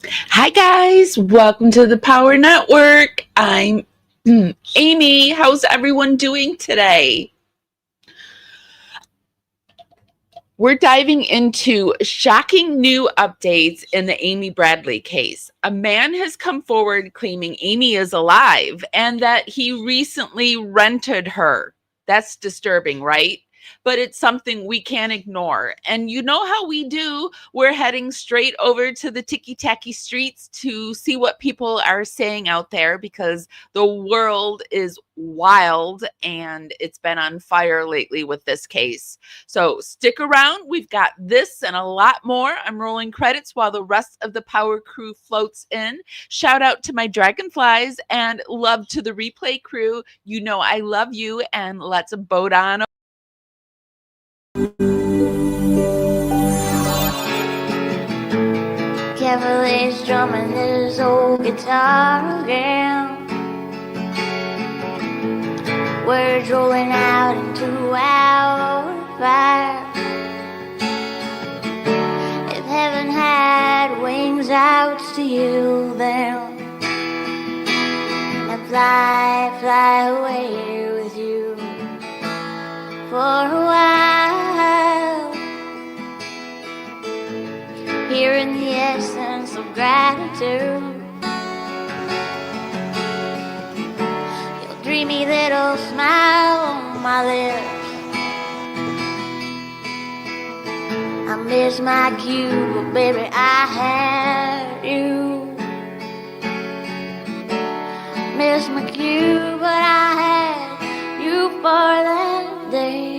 Hi guys, welcome to the Power Network. I'm Amy. How's everyone doing today? We're diving into shocking new updates in the Amy Bradley case. A man has come forward claiming Amy is alive and that he recently rented her. That's disturbing, right? But it's something we can't ignore. And you know how we do. We're heading straight over to the ticky-tacky streets to see what people are saying out there because the world is wild and it's been on fire lately with this case. So stick around. We've got this and a lot more. I'm rolling credits while the rest of the Power crew floats in. Shout out to my Dragonflies and love to the replay crew. You know I love you, and let's boat on. Carefully strumming this old guitar again. Words rolling out into our fire. If heaven had wings, I would steal them and fly away with you for a while. Hearing the essence of gratitude, your dreamy little smile on my lips. I miss my cue, but baby, I had you. Miss my cue, but I had you for that day.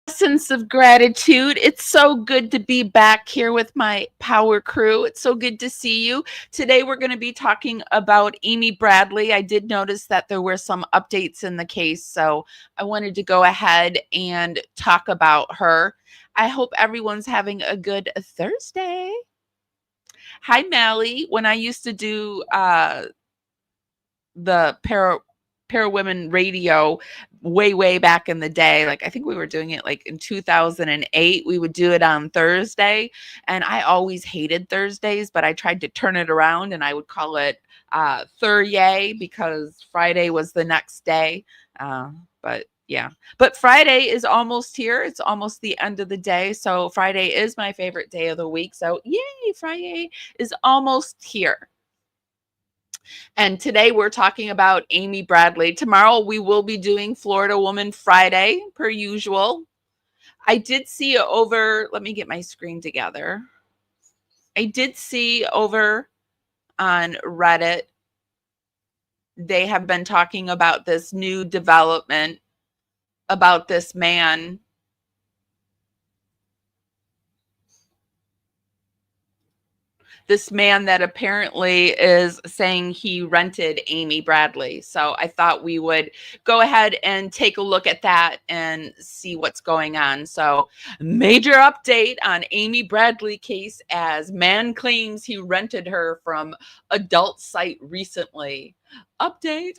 Essence of gratitude. It's so good to be back here with my Power crew. It's so good to see you. Today we're going to be talking about Amy Bradley. I did notice that there were some updates in the case, so I wanted to go ahead and talk about her. I hope everyone's having a good Thursday. Hi, Mally. When I used to do the Para Women radio way back in the day, like I think we were doing it like in 2008. We would do it on Thursday, and I always hated Thursdays, but I tried to turn it around and I would call it Thursday because Friday was the next day. But yeah, but Friday is almost here. It's almost the end of the day, so Friday is my favorite day of the week. So yay, Friday is almost here. And today we're talking about Amy Bradley. Tomorrow we will be doing Florida Woman Friday, per usual. I did see over, let me get my screen together. I did see over on Reddit, they have been talking about this new development about this man. This man that apparently is saying he rented Amy Bradley. So I thought we would go ahead and take a look at that and see what's going on. So major update on Amy Bradley case as man claims he rented her from adult site recently. Update.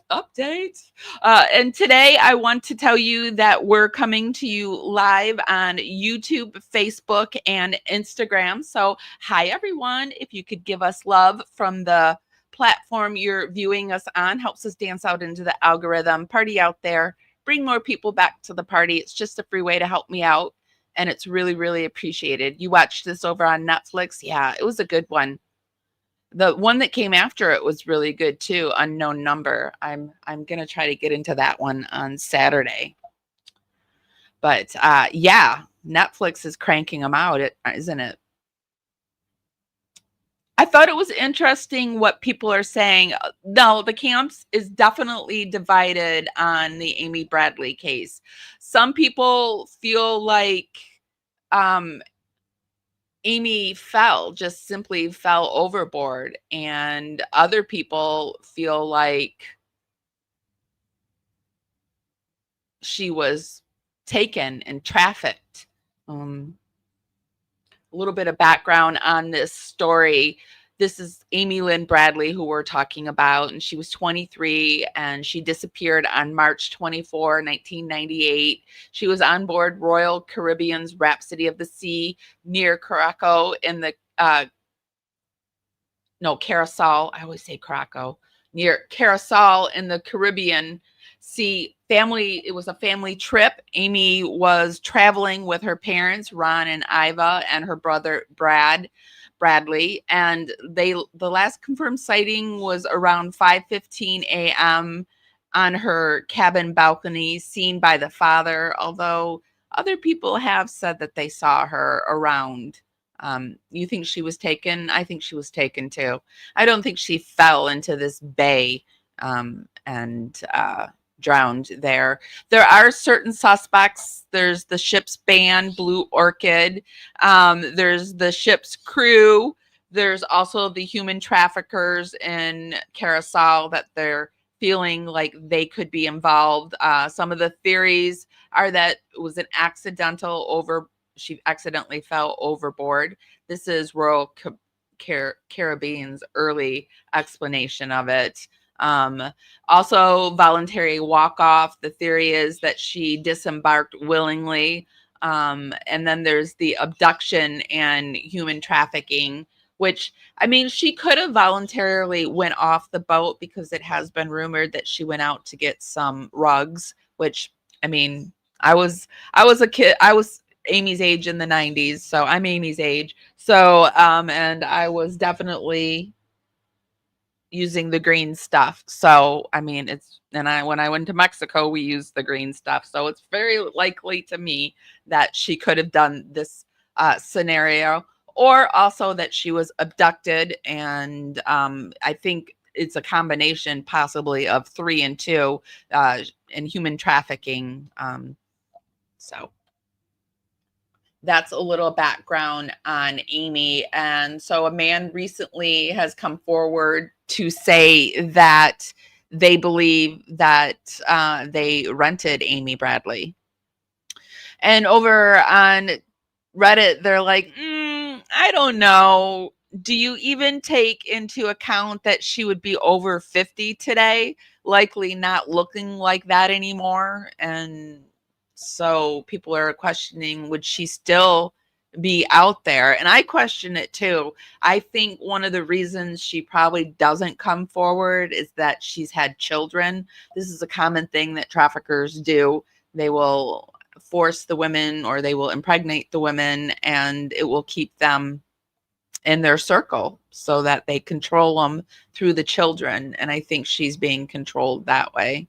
And today I want to tell you that we're coming to you live on YouTube, Facebook, and Instagram. So hi, everyone. If you could give us love from the platform you're viewing us on, helps us dance out into the algorithm. Party out there. Bring more people back to the party. It's just a free way to help me out, and it's really appreciated. You watched this over on Netflix? Yeah, it was a good one. The one that came after it was really good too, Unknown Number. I'm going to try to get into that one on Saturday. But yeah, Netflix is cranking them out, isn't it? I thought it was interesting what people are saying. No, the camps is definitely divided on the Amy Bradley case. Some people feel like Amy just simply fell overboard, and other people feel like she was taken and trafficked. A little bit of background on this story. this is Amy Lynn Bradley, who we're talking about, and she was 23, and she disappeared on March 24, 1998. She was on board Royal Caribbean's Rhapsody of the Sea near Curacao in the Carousel. I always say Curacao, near Carousel in the Caribbean Sea. It was a family trip. Amy was traveling with her parents, Ron and Iva, and her brother Bradley, and the last confirmed sighting was around 5:15 a.m. on her cabin balcony, seen by the father, although other people have said that they saw her around. You think she was taken? I think she was taken too. I don't think she fell into this bay and drowned there. There are certain suspects. There's the ship's band, Blue Orchid. There's the ship's crew. There's also the human traffickers in Carousel that they're feeling like they could be involved. Some of the theories are that it was an she accidentally fell overboard. This is Royal Caribbean's early explanation of it. Also, voluntary walk-off. The theory is that she disembarked willingly. And then there's the abduction and human trafficking, which, I mean, she could have voluntarily went off the boat, because it has been rumored that she went out to get some rugs, which, I mean, I was a kid. I was Amy's age in the 90s. So I'm Amy's age. So, and I was definitely using the green stuff. So, I mean, when I went to Mexico, we used the green stuff. So it's very likely to me that she could have done this scenario, or also that she was abducted. And I think it's a combination possibly of 3 and 2 in human trafficking. So that's a little background on Amy. And so a man recently has come forward to say that they believe that they rented Amy Bradley. And over on Reddit, they're like, I don't know. Do you even take into account that she would be over 50 today? Likely not looking like that anymore. And so people are questioning, would she still be out there? And I question it too. I think one of the reasons she probably doesn't come forward is that she's had children. This is a common thing that traffickers do. They will force the women, or they will impregnate the women, and it will keep them in their circle so that they control them through the children. And I think she's being controlled that way.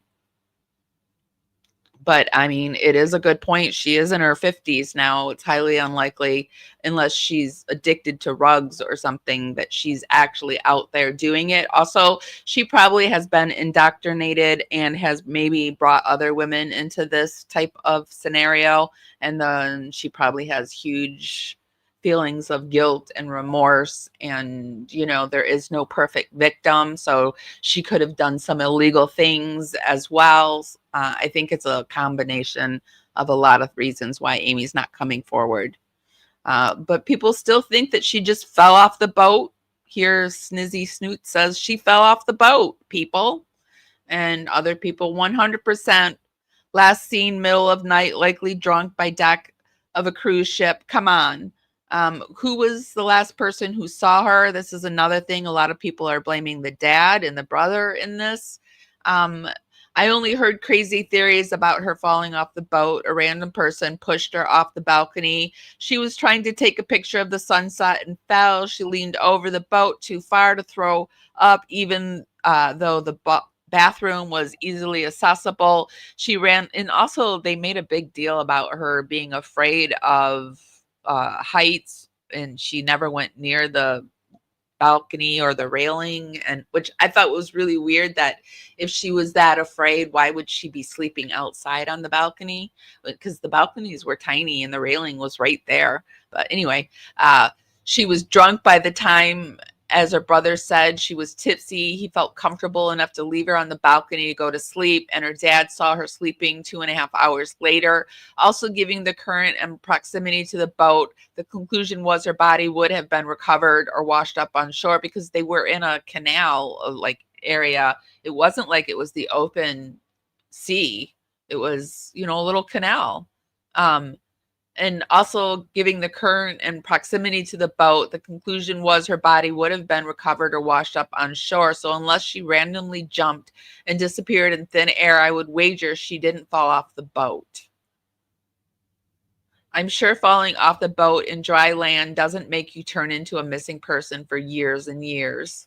But I mean, it is a good point. She is in her 50s now. It's highly unlikely, unless she's addicted to rugs or something, that she's actually out there doing it. Also, she probably has been indoctrinated and has maybe brought other women into this type of scenario. And then she probably has huge feelings of guilt and remorse. And, you know, there is no perfect victim. So she could have done some illegal things as well. I think it's a combination of a lot of reasons why Amy's not coming forward. But people still think that she just fell off the boat. Here, Snizzy Snoot says she fell off the boat, people. And other people, 100%. Last seen middle of night, likely drunk by deck of a cruise ship. Come on. Who was the last person who saw her? This is another thing. A lot of people are blaming the dad and the brother in this. I only heard crazy theories about her falling off the boat. A random person pushed her off the balcony. She was trying to take a picture of the sunset and fell. She leaned over the boat too far to throw up, even though the bathroom was easily accessible. She ran, and also they made a big deal about her being afraid of heights, and she never went near the balcony or the railing, and which I thought was really weird, that if she was that afraid, why would she be sleeping outside on the balcony? Because the balconies were tiny and the railing was right there. But anyway, she was drunk by the time As her brother said, she was tipsy. He felt comfortable enough to leave her on the balcony to go to sleep, and her dad saw her sleeping 2.5 hours later. Also, giving the current and proximity to the boat, the conclusion was her body would have been recovered or washed up on shore because they were in a canal like area. It wasn't like it was the open sea. It was, a little canal. And also giving the current and proximity to the boat, the conclusion was her body would have been recovered or washed up on shore. So unless she randomly jumped and disappeared in thin air, I would wager she didn't fall off the boat. I'm sure falling off the boat in dry land doesn't make you turn into a missing person for years and years.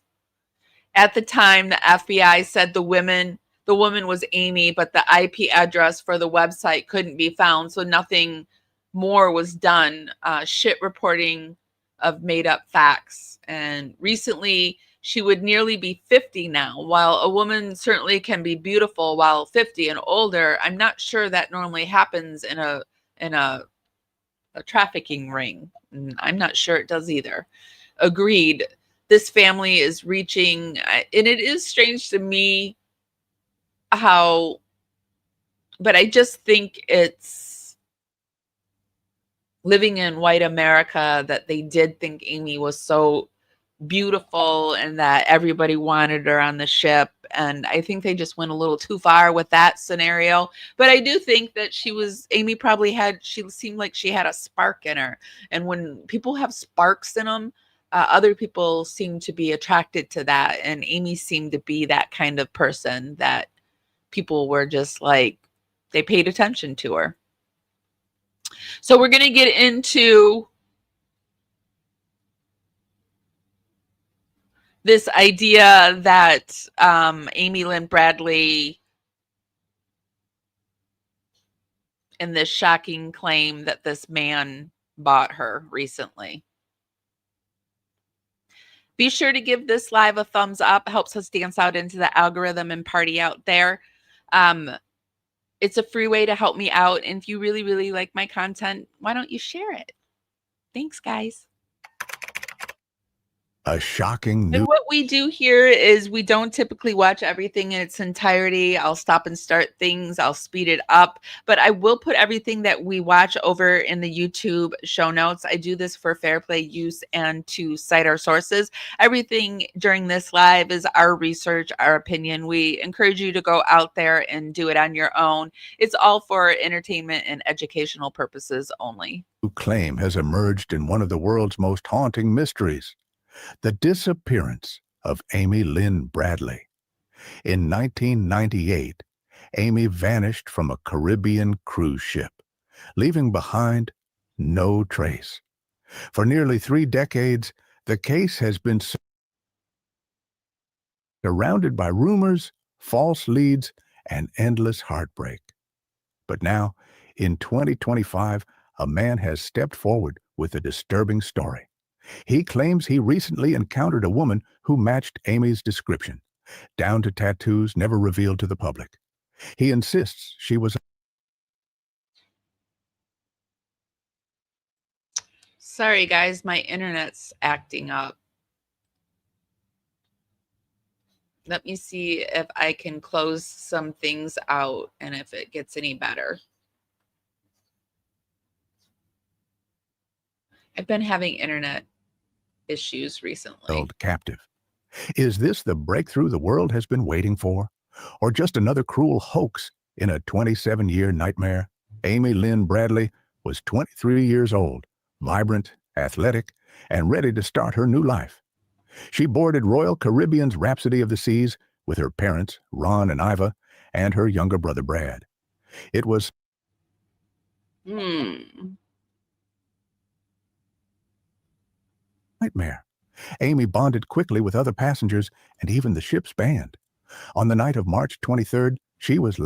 At the time, the FBI said the woman was Amy, but the IP address for the website couldn't be found, so nothing more was done. Shit reporting of made up facts. And recently, she would nearly be 50 now. While a woman certainly can be beautiful while 50 and older, I'm not sure that normally happens in a trafficking ring. I'm not sure it does either. Agreed. This family is reaching, and it is strange to me how, but I just think it's living in white America that they did think Amy was so beautiful and that everybody wanted her on the ship. And I think they just went a little too far with that scenario. But I do think that Amy probably she seemed like she had a spark in her. And when people have sparks in them, other people seem to be attracted to that. And Amy seemed to be that kind of person that people were just like, they paid attention to her. So we're going to get into this idea that Amy Lynn Bradley, and this shocking claim that this man bought her recently. Be sure to give this live a thumbs up. Helps us dance out into the algorithm and party out there. It's a free way to help me out. And if you really, really like my content, why don't you share it? Thanks, guys. A shocking news. And what we do here is we don't typically watch everything in its entirety. I'll stop and start things. I'll speed it up. But I will put everything that we watch over in the YouTube show notes. I do this for fair play use and to cite our sources. Everything during this live is our research, our opinion. We encourage you to go out there and do it on your own. It's all for entertainment and educational purposes only. Claim has emerged in one of the world's most haunting mysteries. The disappearance of Amy Lynn Bradley. In 1998, Amy vanished from a Caribbean cruise ship, leaving behind no trace. For nearly 3 decades, the case has been surrounded by rumors, false leads, and endless heartbreak. But now, in 2025, a man has stepped forward with a disturbing story. He claims he recently encountered a woman who matched Amy's description, down to tattoos never revealed to the public. He insists she was... Sorry, guys, my internet's acting up. Let me see if I can close some things out and if it gets any better. I've been having internet issues recently. Held captive. Is this the breakthrough the world has been waiting for? Or just another cruel hoax in a 27-year nightmare? Amy Lynn Bradley was 23 years old, vibrant, athletic, and ready to start her new life. She boarded Royal Caribbean's Rhapsody of the Seas with her parents, Ron and Iva, and her younger brother, Brad. It was nightmare. Amy bonded quickly with other passengers and even the ship's band. On the night of March 23rd, she was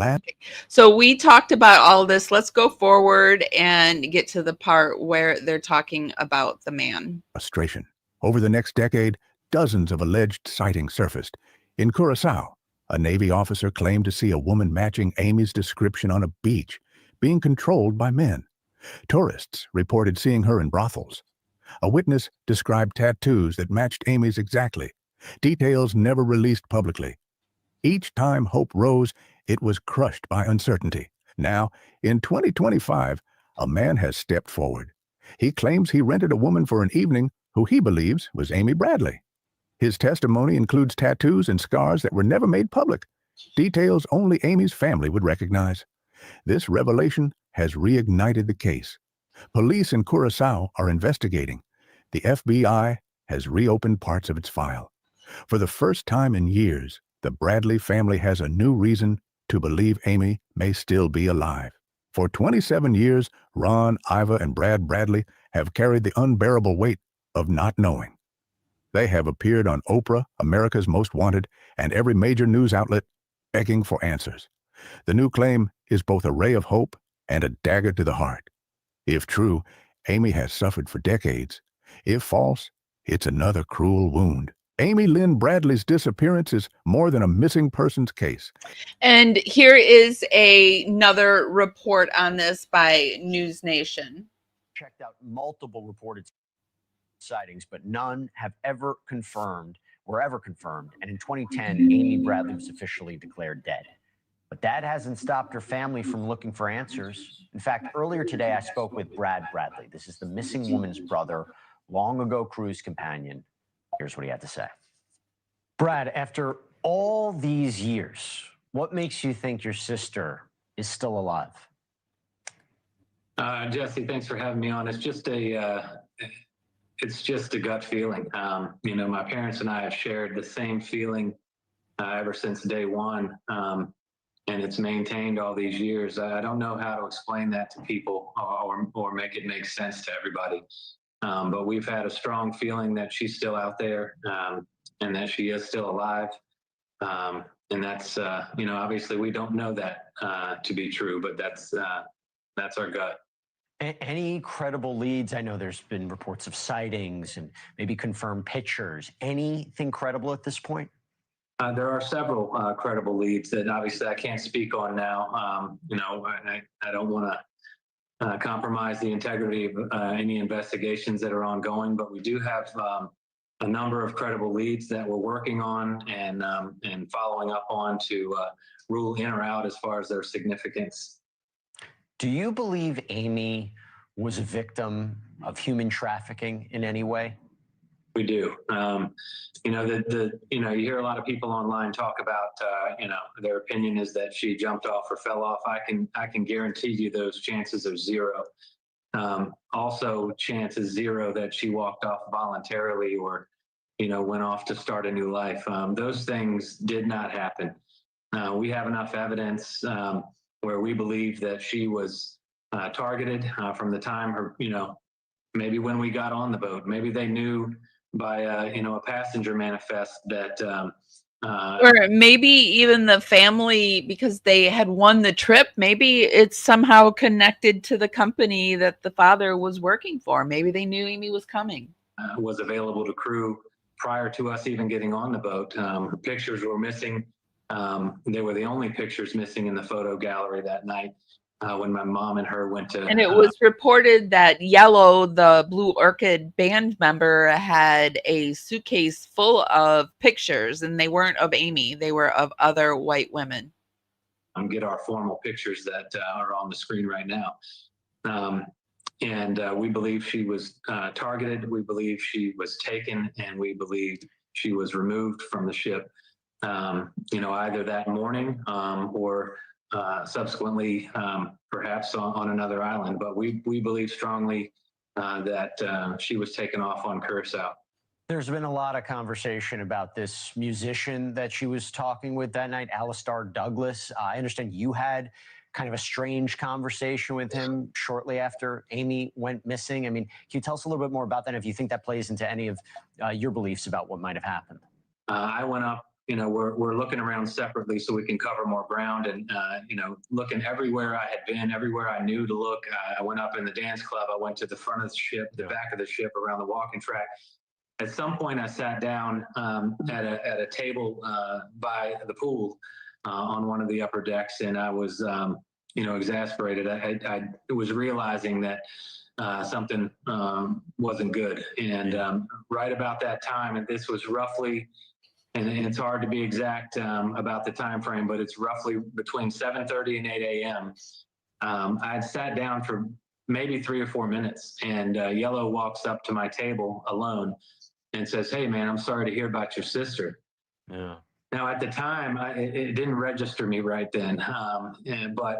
So we talked about all this. Let's go forward and get to the part where they're talking about the man. Frustration. Over the next decade, dozens of alleged sightings surfaced. In Curacao, a Navy officer claimed to see a woman matching Amy's description on a beach, being controlled by men. Tourists reported seeing her in brothels. A witness described tattoos that matched Amy's exactly, details never released publicly. Each time hope rose, it was crushed by uncertainty. Now, in 2025, a man has stepped forward. He claims he rented a woman for an evening who he believes was Amy Bradley. His testimony includes tattoos and scars that were never made public, details only Amy's family would recognize. This revelation has reignited the case. Police in Curacao are investigating. The FBI has reopened parts of its file. For the first time in years, the Bradley family has a new reason to believe Amy may still be alive. For 27 years, Ron, Iva, and Brad Bradley have carried the unbearable weight of not knowing. They have appeared on Oprah, America's Most Wanted, and every major news outlet, begging for answers. The new claim is both a ray of hope and a dagger to the heart. If true, Amy has suffered for decades. If false, it's another cruel wound. Amy Lynn Bradley's disappearance is more than a missing persons case. And here is another report on this by News Nation. Checked out multiple reported sightings, but none have ever confirmed, were ever confirmed. And in 2010, Amy Bradley was officially declared dead. But that hasn't stopped her family from looking for answers. In fact, earlier today, I spoke with Brad Bradley. This is the missing woman's brother, long ago cruise companion. Here's what he had to say. Brad, after all these years, what makes you think your sister is still alive? Jesse, thanks for having me on. It's just a gut feeling. My parents and I have shared the same feeling ever since day one, and it's maintained all these years. I don't know how to explain that to people or make it make sense to everybody. But we've had a strong feeling that she's still out there, and that she is still alive. And that's, obviously we don't know that to be true, but that's our gut. Any credible leads? I know there's been reports of sightings and maybe confirmed pictures. Anything credible at this point? There are several credible leads that obviously I can't speak on now. I don't want to compromise the integrity of any investigations that are ongoing, but we do have a number of credible leads that we're working on and following up on to rule in or out as far as their significance. Do you believe Amy was a victim of human trafficking in any way? We do. You hear a lot of people online talk about, their opinion is that she jumped off or fell off. I can guarantee you those chances are zero. Also, chances zero that she walked off voluntarily or, went off to start a new life. Those things did not happen. We have enough evidence where we believe that she was targeted from the time her, maybe when we got on the boat. Maybe they knew by a passenger manifest that or maybe even the family, because they had won the trip, maybe it's somehow connected to the company that the father was working for. Maybe they knew Amy was coming. Was available to crew prior to us even getting on the boat. Her pictures were missing. They were the only pictures missing in the photo gallery that night when my mom and her went to. And it was reported that Yellow, the Blue Orchid band member, had a suitcase full of pictures, and they weren't of Amy. They were of other white women. Get our formal pictures that are on the screen right now. And we believe she was targeted. We believe she was taken, and we believe she was removed from the ship. Either that morning or subsequently, perhaps on another island. But we believe strongly that she was taken off on Curacao. There's been a lot of conversation about this musician that she was talking with that night, Alistair Douglas. I understand you had kind of a strange conversation with him shortly after Amy went missing. I mean, can you tell us a little bit more about that, if you think that plays into any of your beliefs about what might have happened? I went up, we're looking around separately so we can cover more ground, and, looking everywhere I had been, everywhere I knew to look. I went up in the dance club. I went to the front of the ship, the back of the ship, around the walking track. At some point I sat down at a table by the pool on one of the upper decks, and I was, exasperated. I was realizing that something wasn't good. And right about that time, and this was roughly, and it's hard to be exact about the time frame, but it's roughly between 7:30 and 8 a.m. I had sat down for maybe 3 or 4 minutes, and Yellow walks up to my table alone and says, "Hey, man, I'm sorry to hear about your sister." Yeah. Now, at the time, it didn't register me right then, but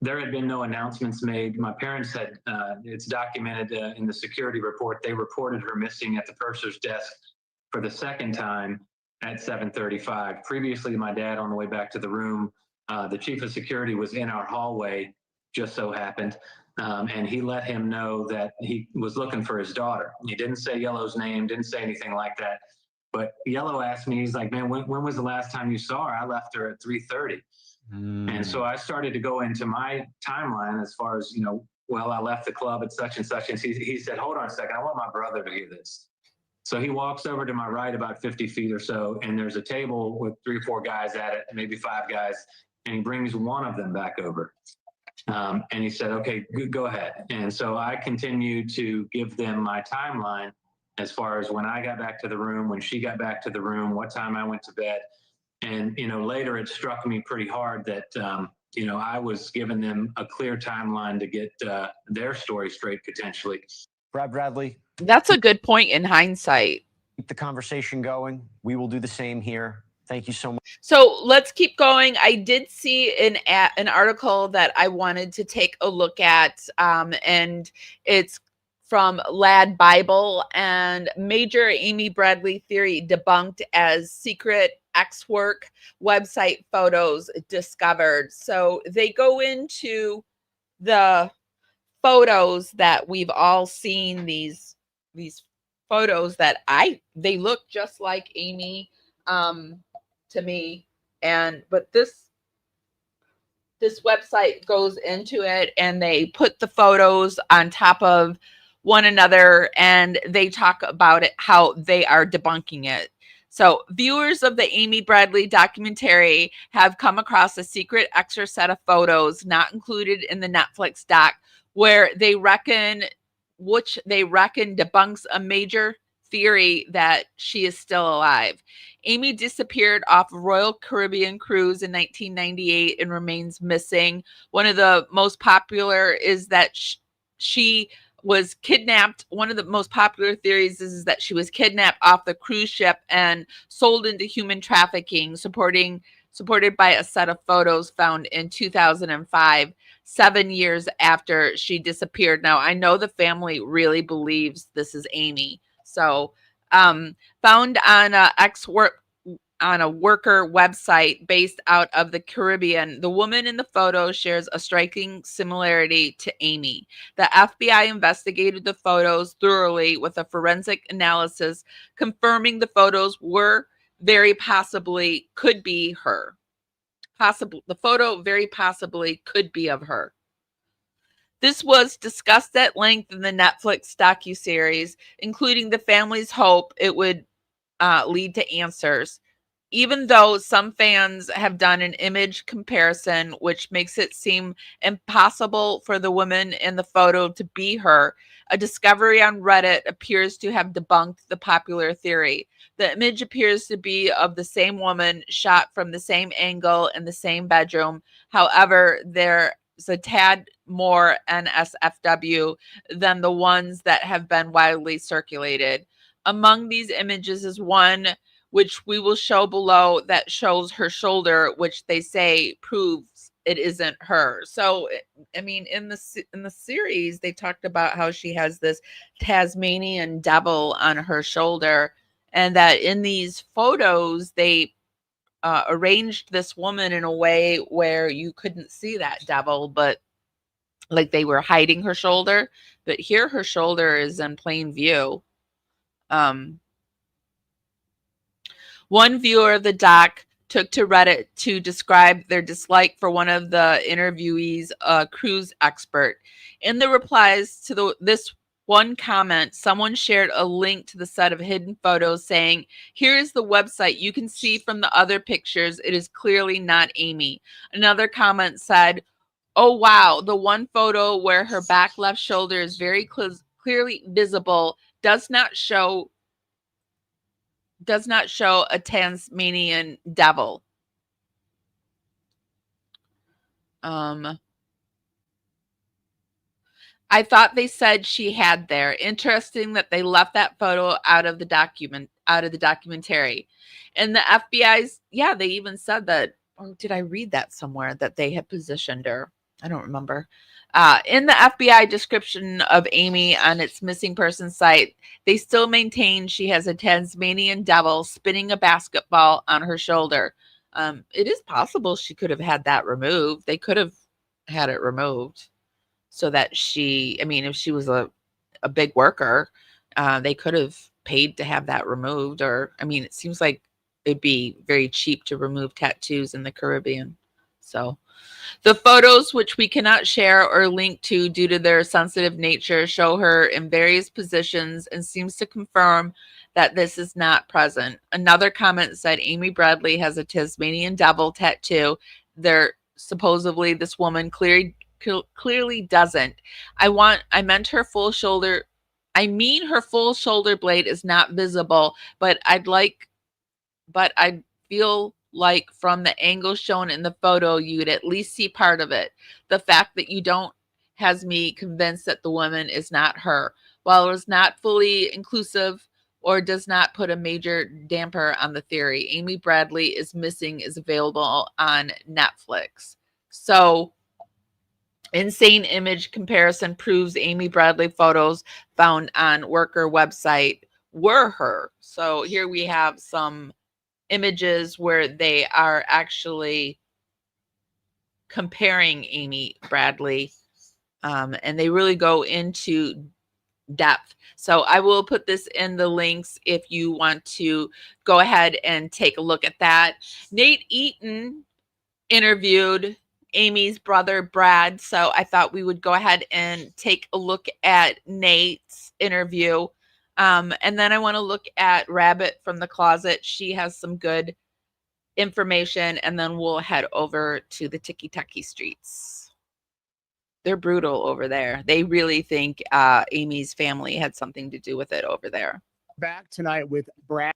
there had been no announcements made. My parents had, it's documented in the security report, they reported her missing at the purser's desk for the second time at 7:35. Previously, my dad, on the way back to the room, the chief of security was in our hallway, just so happened, and he let him know that he was looking for his daughter. He didn't say Yellow's name, didn't say anything like that. But Yellow asked me, he's like, "Man, when was the last time you saw her? I left her at 3:30. And so I started to go into my timeline as far as, well, I left the club at such and such. And he said, "Hold on a second, I want my brother to hear this." So he walks over to my right about 50 feet or so, and there's a table with 3 or 4 guys at it, maybe 5 guys, and he brings one of them back over. And he said, "Okay, go ahead." And so I continued to give them my timeline as far as when I got back to the room, when she got back to the room, what time I went to bed. And, later it struck me pretty hard that, I was giving them a clear timeline to get their story straight, potentially. Brad Bradley. That's a good point in hindsight. Keep the conversation going. We will do the same here. Thank you so much. So let's keep going. I did see an article that I wanted to take a look at, and it's from Lad Bible, and major Amy Bradley theory debunked as secret ex-work website photos discovered. So they go into the photos that we've all seen, these photos that they look just like Amy to me, but this website goes into it, and they put the photos on top of one another, and they talk about it, how they are debunking it. So viewers of the Amy Bradley documentary have come across a secret extra set of photos not included in the Netflix doc, where which they reckon debunks a major theory that she is still alive. Amy disappeared off a Royal Caribbean cruise in 1998 and remains missing. One of the most popular is that she was kidnapped. One of the most popular theories is that she was kidnapped off the cruise ship and sold into human trafficking, supported by a set of photos found in 2005, 7 years after she disappeared. Now, I know the family really believes this is Amy. So, found on a worker website based out of the Caribbean, the woman in the photo shares a striking similarity to Amy. The FBI investigated the photos thoroughly with a forensic analysis, confirming the photos very possibly could be her. The photo very possibly could be of her. This was discussed at length in the Netflix docuseries, including the family's hope it would lead to answers. Even though some fans have done an image comparison, which makes it seem impossible for the woman in the photo to be her, a discovery on Reddit appears to have debunked the popular theory. The image appears to be of the same woman, shot from the same angle in the same bedroom. However, there's a tad more NSFW than the ones that have been widely circulated. Among these images is one which we will show below that shows her shoulder, which they say proves it isn't her. So, I mean, in the series, they talked about how she has this Tasmanian devil on her shoulder, and that in these photos, they arranged this woman in a way where you couldn't see that devil, but like they were hiding her shoulder. But here, her shoulder is in plain view. One viewer of the doc took to Reddit to describe their dislike for one of the interviewees, a cruise expert. In the replies to this one comment, someone shared a link to the set of hidden photos saying, "Here is the website. You can see from the other pictures, it is clearly not Amy." Another comment said, Oh, wow. The one photo where her back left shoulder is very clearly visible does not show a Tasmanian devil. I thought they said she had there. Interesting that they left that photo out of the documentary. And the FBI's, yeah, they even said that, or did I read that somewhere, that they had positioned her? I don't remember. In the FBI description of Amy on its missing person site, they still maintain she has a Tasmanian devil spinning a basketball on her shoulder. It is possible she could have had that removed. They could have had it removed so that I mean, if she was a big worker, they could have paid to have that removed. Or, I mean, it seems like it'd be very cheap to remove tattoos in the Caribbean. So the photos, which we cannot share or link to due to their sensitive nature, show her in various positions and seems to confirm that this is not present. Another comment said Amy Bradley has a Tasmanian devil tattoo. Supposedly this woman clearly doesn't. I meant her full shoulder. I mean, her full shoulder blade is not visible, but I feel like from the angle shown in the photo, you'd at least see part of it. The fact that you don't has me convinced that the woman is not her. While it was not fully inclusive or does not put a major damper on the theory, Amy Bradley is Missing is available on Netflix. So, insane image comparison proves Amy Bradley photos found on worker website were her. So here we have some images where they are actually comparing Amy Bradley, and they really go into depth. So I will put this in the links if you want to go ahead and take a look at that. Nate Eaton interviewed Amy's brother, Brad. So I thought we would go ahead and take a look at Nate's interview. And then I want to look at Rabbit from the Closet. She has some good information. And then we'll head over to the Tiki-Taki streets. They're brutal over there. They really think Amy's family had something to do with it over there. Back tonight with Brad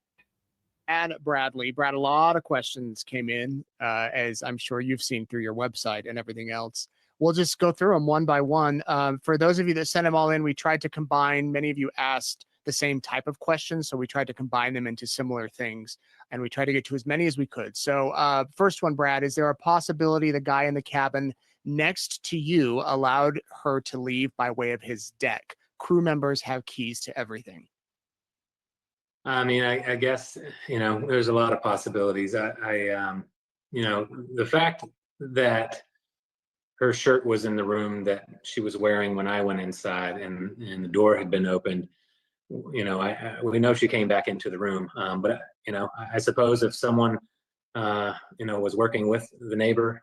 and Bradley. Brad, a lot of questions came in, as I'm sure you've seen through your website and everything else. We'll just go through them one by one. For those of you that sent them all in, we tried to combine. Many of you asked the same type of questions, so we tried to combine them into similar things, and we tried to get to as many as we could. So first one, Brad, is there a possibility the guy in the cabin next to you allowed her to leave by way of his deck? Crew members have keys to everything. I mean, I guess, there's a lot of possibilities. The fact that her shirt was in the room that she was wearing when I went inside and the door had been opened, we know she came back into the room. But I suppose if someone, was working with the neighbor,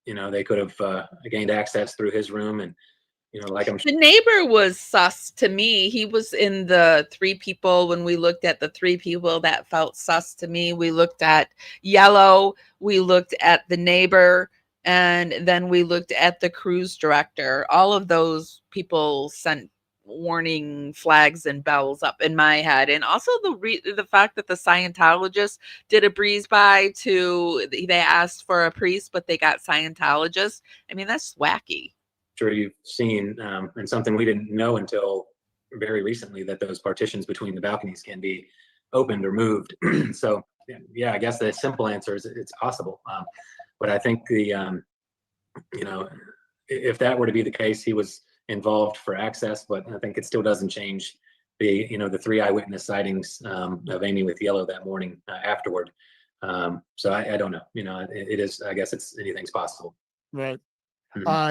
they could have gained access through his room. And the neighbor was sus to me. He was in the 3 people. When we looked at the 3 people that felt sus to me, we looked at Yellow, we looked at the neighbor, and then we looked at the cruise director. All of those people sent warning flags and bells up in my head. And also the fact that the Scientologists did a breeze by they asked for a priest, but they got Scientologists. I mean, that's wacky. Sure you've seen, and something we didn't know until very recently, that those partitions between the balconies can be opened or moved. So yeah, I guess the simple answer is it's possible. But I think if that were to be the case, he was involved for access, but I think it still doesn't change the 3 eyewitness sightings of Amy with Yellow that morning afterward. So I don't know, it is, I guess anything's possible. Right.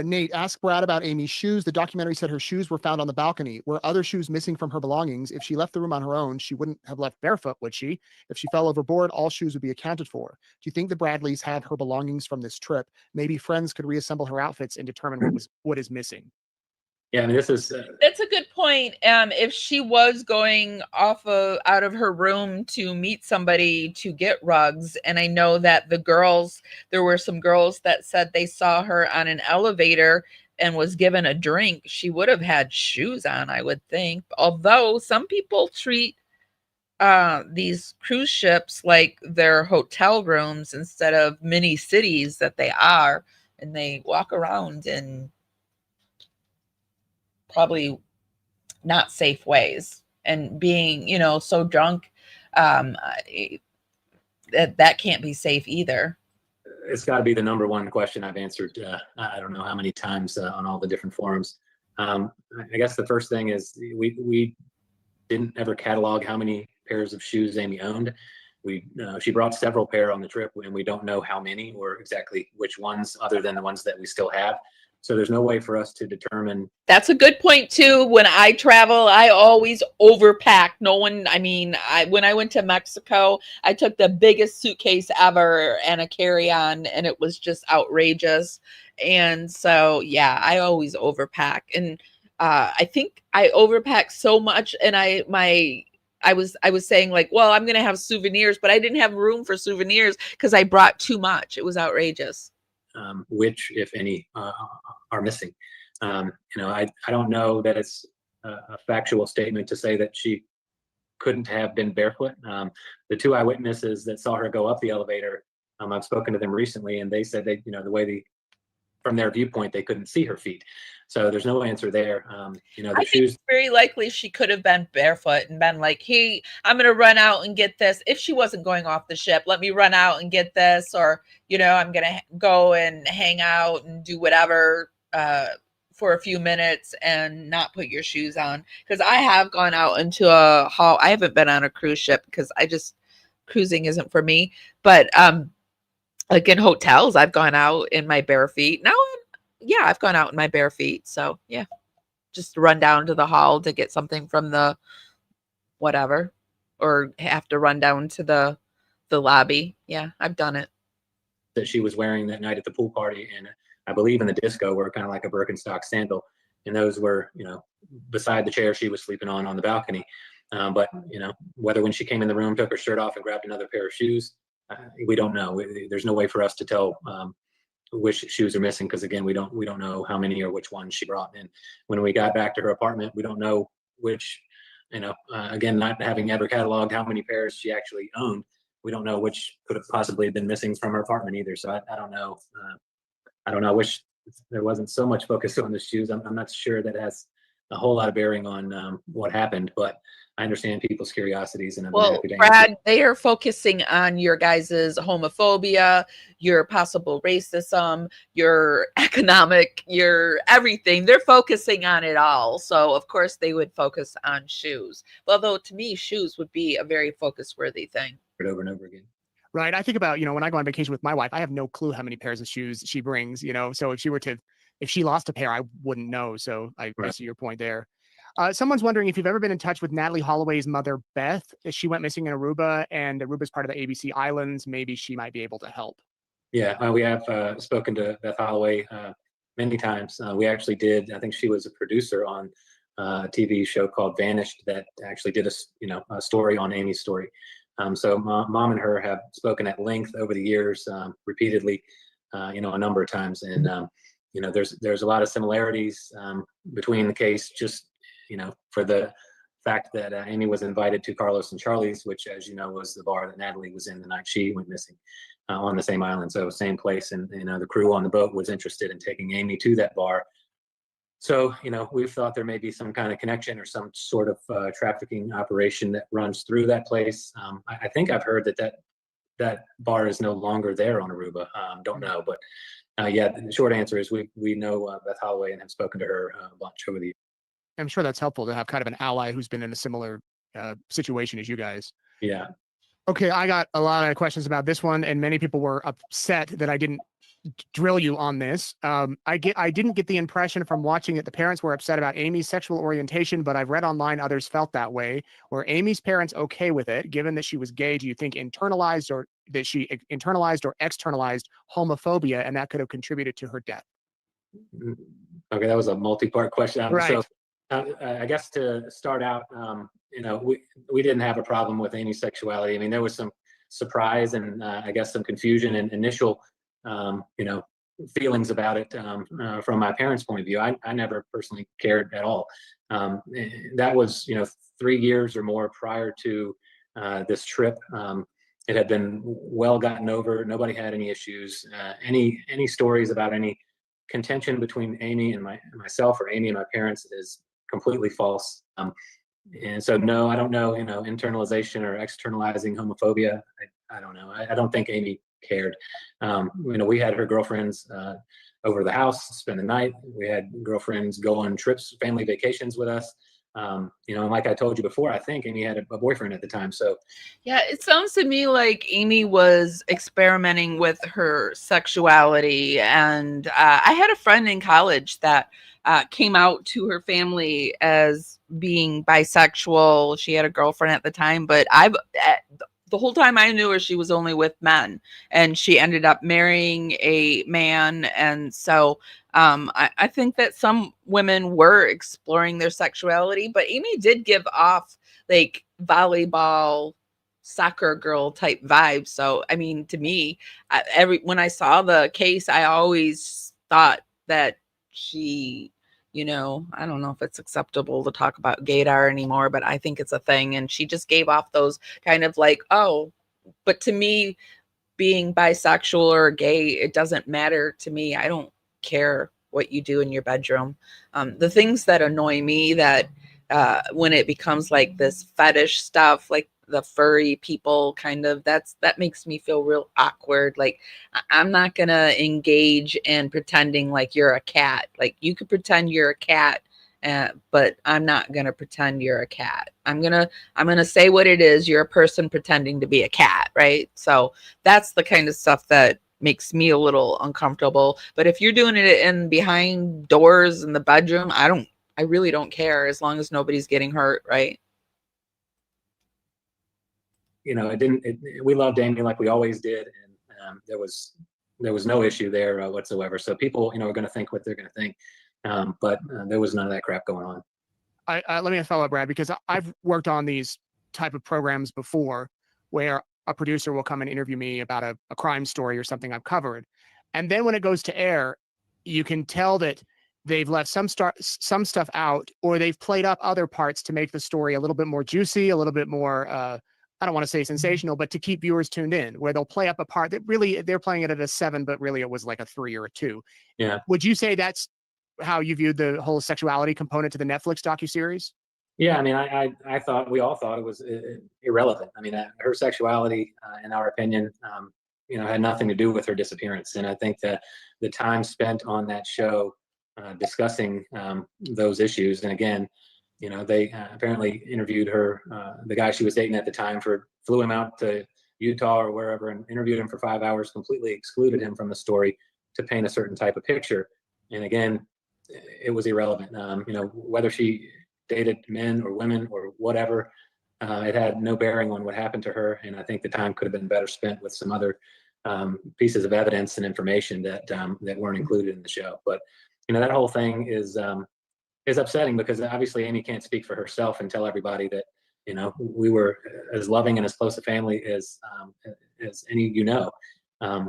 Nate, ask Brad about Amy's shoes. The documentary said her shoes were found on the balcony. Were other shoes missing from her belongings? If she left the room on her own, she wouldn't have left barefoot, would she? If she fell overboard, all shoes would be accounted for. Do you think the Bradleys had her belongings from this trip? Maybe friends could reassemble her outfits and determine what is missing. Yeah, I mean, this is That's a good point. If she was going out of her room to meet somebody to get rugs, and I know that there were some girls that said they saw her on an elevator and was given a drink, she would have had shoes on, I would think. Although some people treat these cruise ships like their hotel rooms instead of mini cities that they are, and they walk around in probably not safe ways, and being so drunk, um that can't be safe either. it's got to be the number one question I've answered. I don't know how many times on all the different forums. I guess the first thing is we didn't ever catalog how many pairs of shoes Amy owned. She brought several pair on the trip, and we don't know how many or exactly which ones, other than the ones that we still have. So there's no way for us to determine. That's a good point too. When I travel, I always overpack. When I went to Mexico, I took the biggest suitcase ever and a carry-on, and it was just outrageous. And so, yeah, I always overpack. And I think I overpack so much, and I was saying, like, well, I'm going to have souvenirs, but I didn't have room for souvenirs because I brought too much. It was outrageous. Which, if any, are missing. I don't know that it's a factual statement to say that she couldn't have been barefoot. The two eyewitnesses that saw her go up the elevator, I've spoken to them recently, and they said from their viewpoint, they couldn't see her feet. So there's no answer there. I think it's very likely she could have been barefoot and been like, hey, I'm going to run out and get this. If she wasn't going off the ship, let me run out and get this. Or, I'm going to go and hang out and do whatever for a few minutes and not put your shoes on. Because I have gone out into a hall. I haven't been on a cruise ship because cruising isn't for me. But like in hotels, I've gone out in my bare feet. I've gone out in my bare feet. So yeah, just run down to the hall to get something from the whatever, or have to run down to the lobby. Yeah, I've done it. That she was wearing that night at the pool party, and I believe in the disco, were kind of like a Birkenstock sandal, and those were beside the chair she was sleeping on the balcony. But whether when she came in the room, took her shirt off and grabbed another pair of shoes, we don't know. There's no way for us to tell which shoes are missing, because again, we don't know how many or which ones she brought in. When we got back to her apartment, we don't know which, again, not having ever cataloged how many pairs she actually owned, we don't know which could have possibly been missing from her apartment either. So I don't know. I don't know. I wish there wasn't so much focus on the shoes. I'm not sure that has a whole lot of bearing on what happened, but I understand people's curiosities, and I'm happy to Brad, answer. they are focusing on your guys' homophobia, your possible racism, your economic, your everything. They're focusing on it all. So of course they would focus on shoes. Although to me, shoes would be a very focus-worthy thing. Over and over again. Right. I think about, when I go on vacation with my wife, I have no clue how many pairs of shoes she brings, so if she lost a pair, I wouldn't know. So I see your point there. Someone's wondering if you've ever been in touch with Natalie Holloway's mother, Beth. She went missing in Aruba, and Aruba's part of the ABC Islands. Maybe she might be able to help. Yeah, we have spoken to Beth Holloway many times. We actually did. I think she was a producer on a TV show called Vanished that actually did a story on Amy's story. So mom and her have spoken at length over the years, repeatedly, a number of times, and there's a lot of similarities between the case. Just for the fact that Amy was invited to Carlos and Charlie's, which, as you know, was the bar that Natalie was in the night she went missing, on the same island, so same place, and the crew on the boat was interested in taking Amy to that bar. So, we've thought there may be some kind of connection or some sort of trafficking operation that runs through that place. I think I've heard that bar is no longer there on Aruba. Don't know, but yeah, the short answer is we know Beth Holloway and have spoken to her a bunch over the years. I'm sure that's helpful to have kind of an ally who's been in a similar situation as you guys. Yeah. Okay, I got a lot of questions about this one, and many people were upset that I didn't drill you on this. I didn't get the impression from watching that the parents were upset about Amy's sexual orientation, but I've read online others felt that way. Were Amy's parents okay with it, given that she was gay? Do you think internalized or externalized homophobia, and that could have contributed to her death? Okay, that was a multi-part question. Right. So I guess to start out, you know, we didn't have a problem with Amy's sexuality. I mean, there was some surprise and I guess some confusion and initial, you know, feelings about it from my parents' point of view. I never personally cared at all. That was, you know, 3 years or more prior to this trip. It had been well gotten over. Nobody had any issues. Any stories about any contention between Amy and myself or Amy and my parents is completely false. And so, no, I don't know, you know, internalization or externalizing homophobia. I don't know. I don't think Amy cared. You know, we had her girlfriends over the house, spend the night. We had girlfriends go on trips, family vacations with us. You know, and like I told you before, I think Amy had a boyfriend at the time. So, yeah, it sounds to me like Amy was experimenting with her sexuality. And I had a friend in college that came out to her family as being bisexual. She had a girlfriend at the time, but the whole time I knew her, she was only with men, and she ended up marrying a man. And so I think that some women were exploring their sexuality, but Amy did give off like volleyball, soccer girl type vibes. So, I mean, to me, when I saw the case, I always thought that she, you know, I don't know if it's acceptable to talk about gaydar anymore, but I think it's a thing. And she just gave off those kind of like, oh, but to me, being bisexual or gay, it doesn't matter to me. I don't care what you do in your bedroom. The things that annoy me, that when it becomes like this fetish stuff, like the furry people kind of, that makes me feel real awkward. Like, I'm not gonna engage in pretending like you're a cat. Like, you could pretend you're a cat, but I'm not gonna pretend you're a cat. I'm gonna say what it is. You're a person pretending to be a cat, right? So that's the kind of stuff that makes me a little uncomfortable. But if you're doing it in behind doors in the bedroom, I really don't care, as long as nobody's getting hurt, right? you know, we loved Amy like we always did. And there was no issue there whatsoever. So people, you know, are going to think what they're going to think. But there was none of that crap going on. Let me follow up, Brad, because I've worked on these type of programs before where a producer will come and interview me about a crime story or something I've covered. And then when it goes to air, you can tell that they've left some stuff out, or they've played up other parts to make the story a little bit more juicy, a little bit more, I don't want to say sensational, but to keep viewers tuned in, where they'll play up a part that really they're playing it at a 7, but really it was like a 3 or a 2. Yeah. Would you say that's how you viewed the whole sexuality component to the Netflix docuseries? Yeah, I mean, I thought, we all thought it was irrelevant. I mean, her sexuality, in our opinion, you know, had nothing to do with her disappearance. And I think that the time spent on that show discussing those issues, and again, you know, they apparently interviewed her, the guy she was dating at the time, flew him out to Utah or wherever and interviewed him for 5 hours, completely excluded him from the story to paint a certain type of picture. And again, it was irrelevant. You know, whether she dated men or women or whatever, it had no bearing on what happened to her. And I think the time could have been better spent with some other pieces of evidence and information that weren't included in the show. But you know, that whole thing is upsetting, because obviously Amy can't speak for herself and tell everybody that, you know, we were as loving and as close a family as any, you know.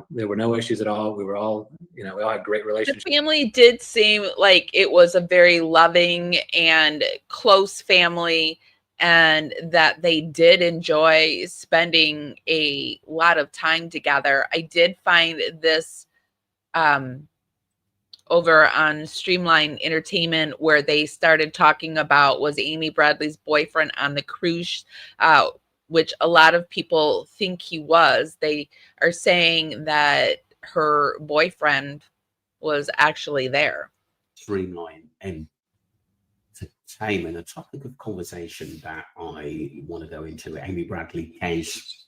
There were no issues at all. We were all, you know, we all had great relationships. The family did seem like it was a very loving and close family, and that they did enjoy spending a lot of time together. I did find this over on Streamline Entertainment, where they started talking about, was Amy Bradley's boyfriend on the cruise, which a lot of people think he was. They are saying that her boyfriend was actually there. Streamline Entertainment, a topic of conversation that I want to go into. Amy Bradley case,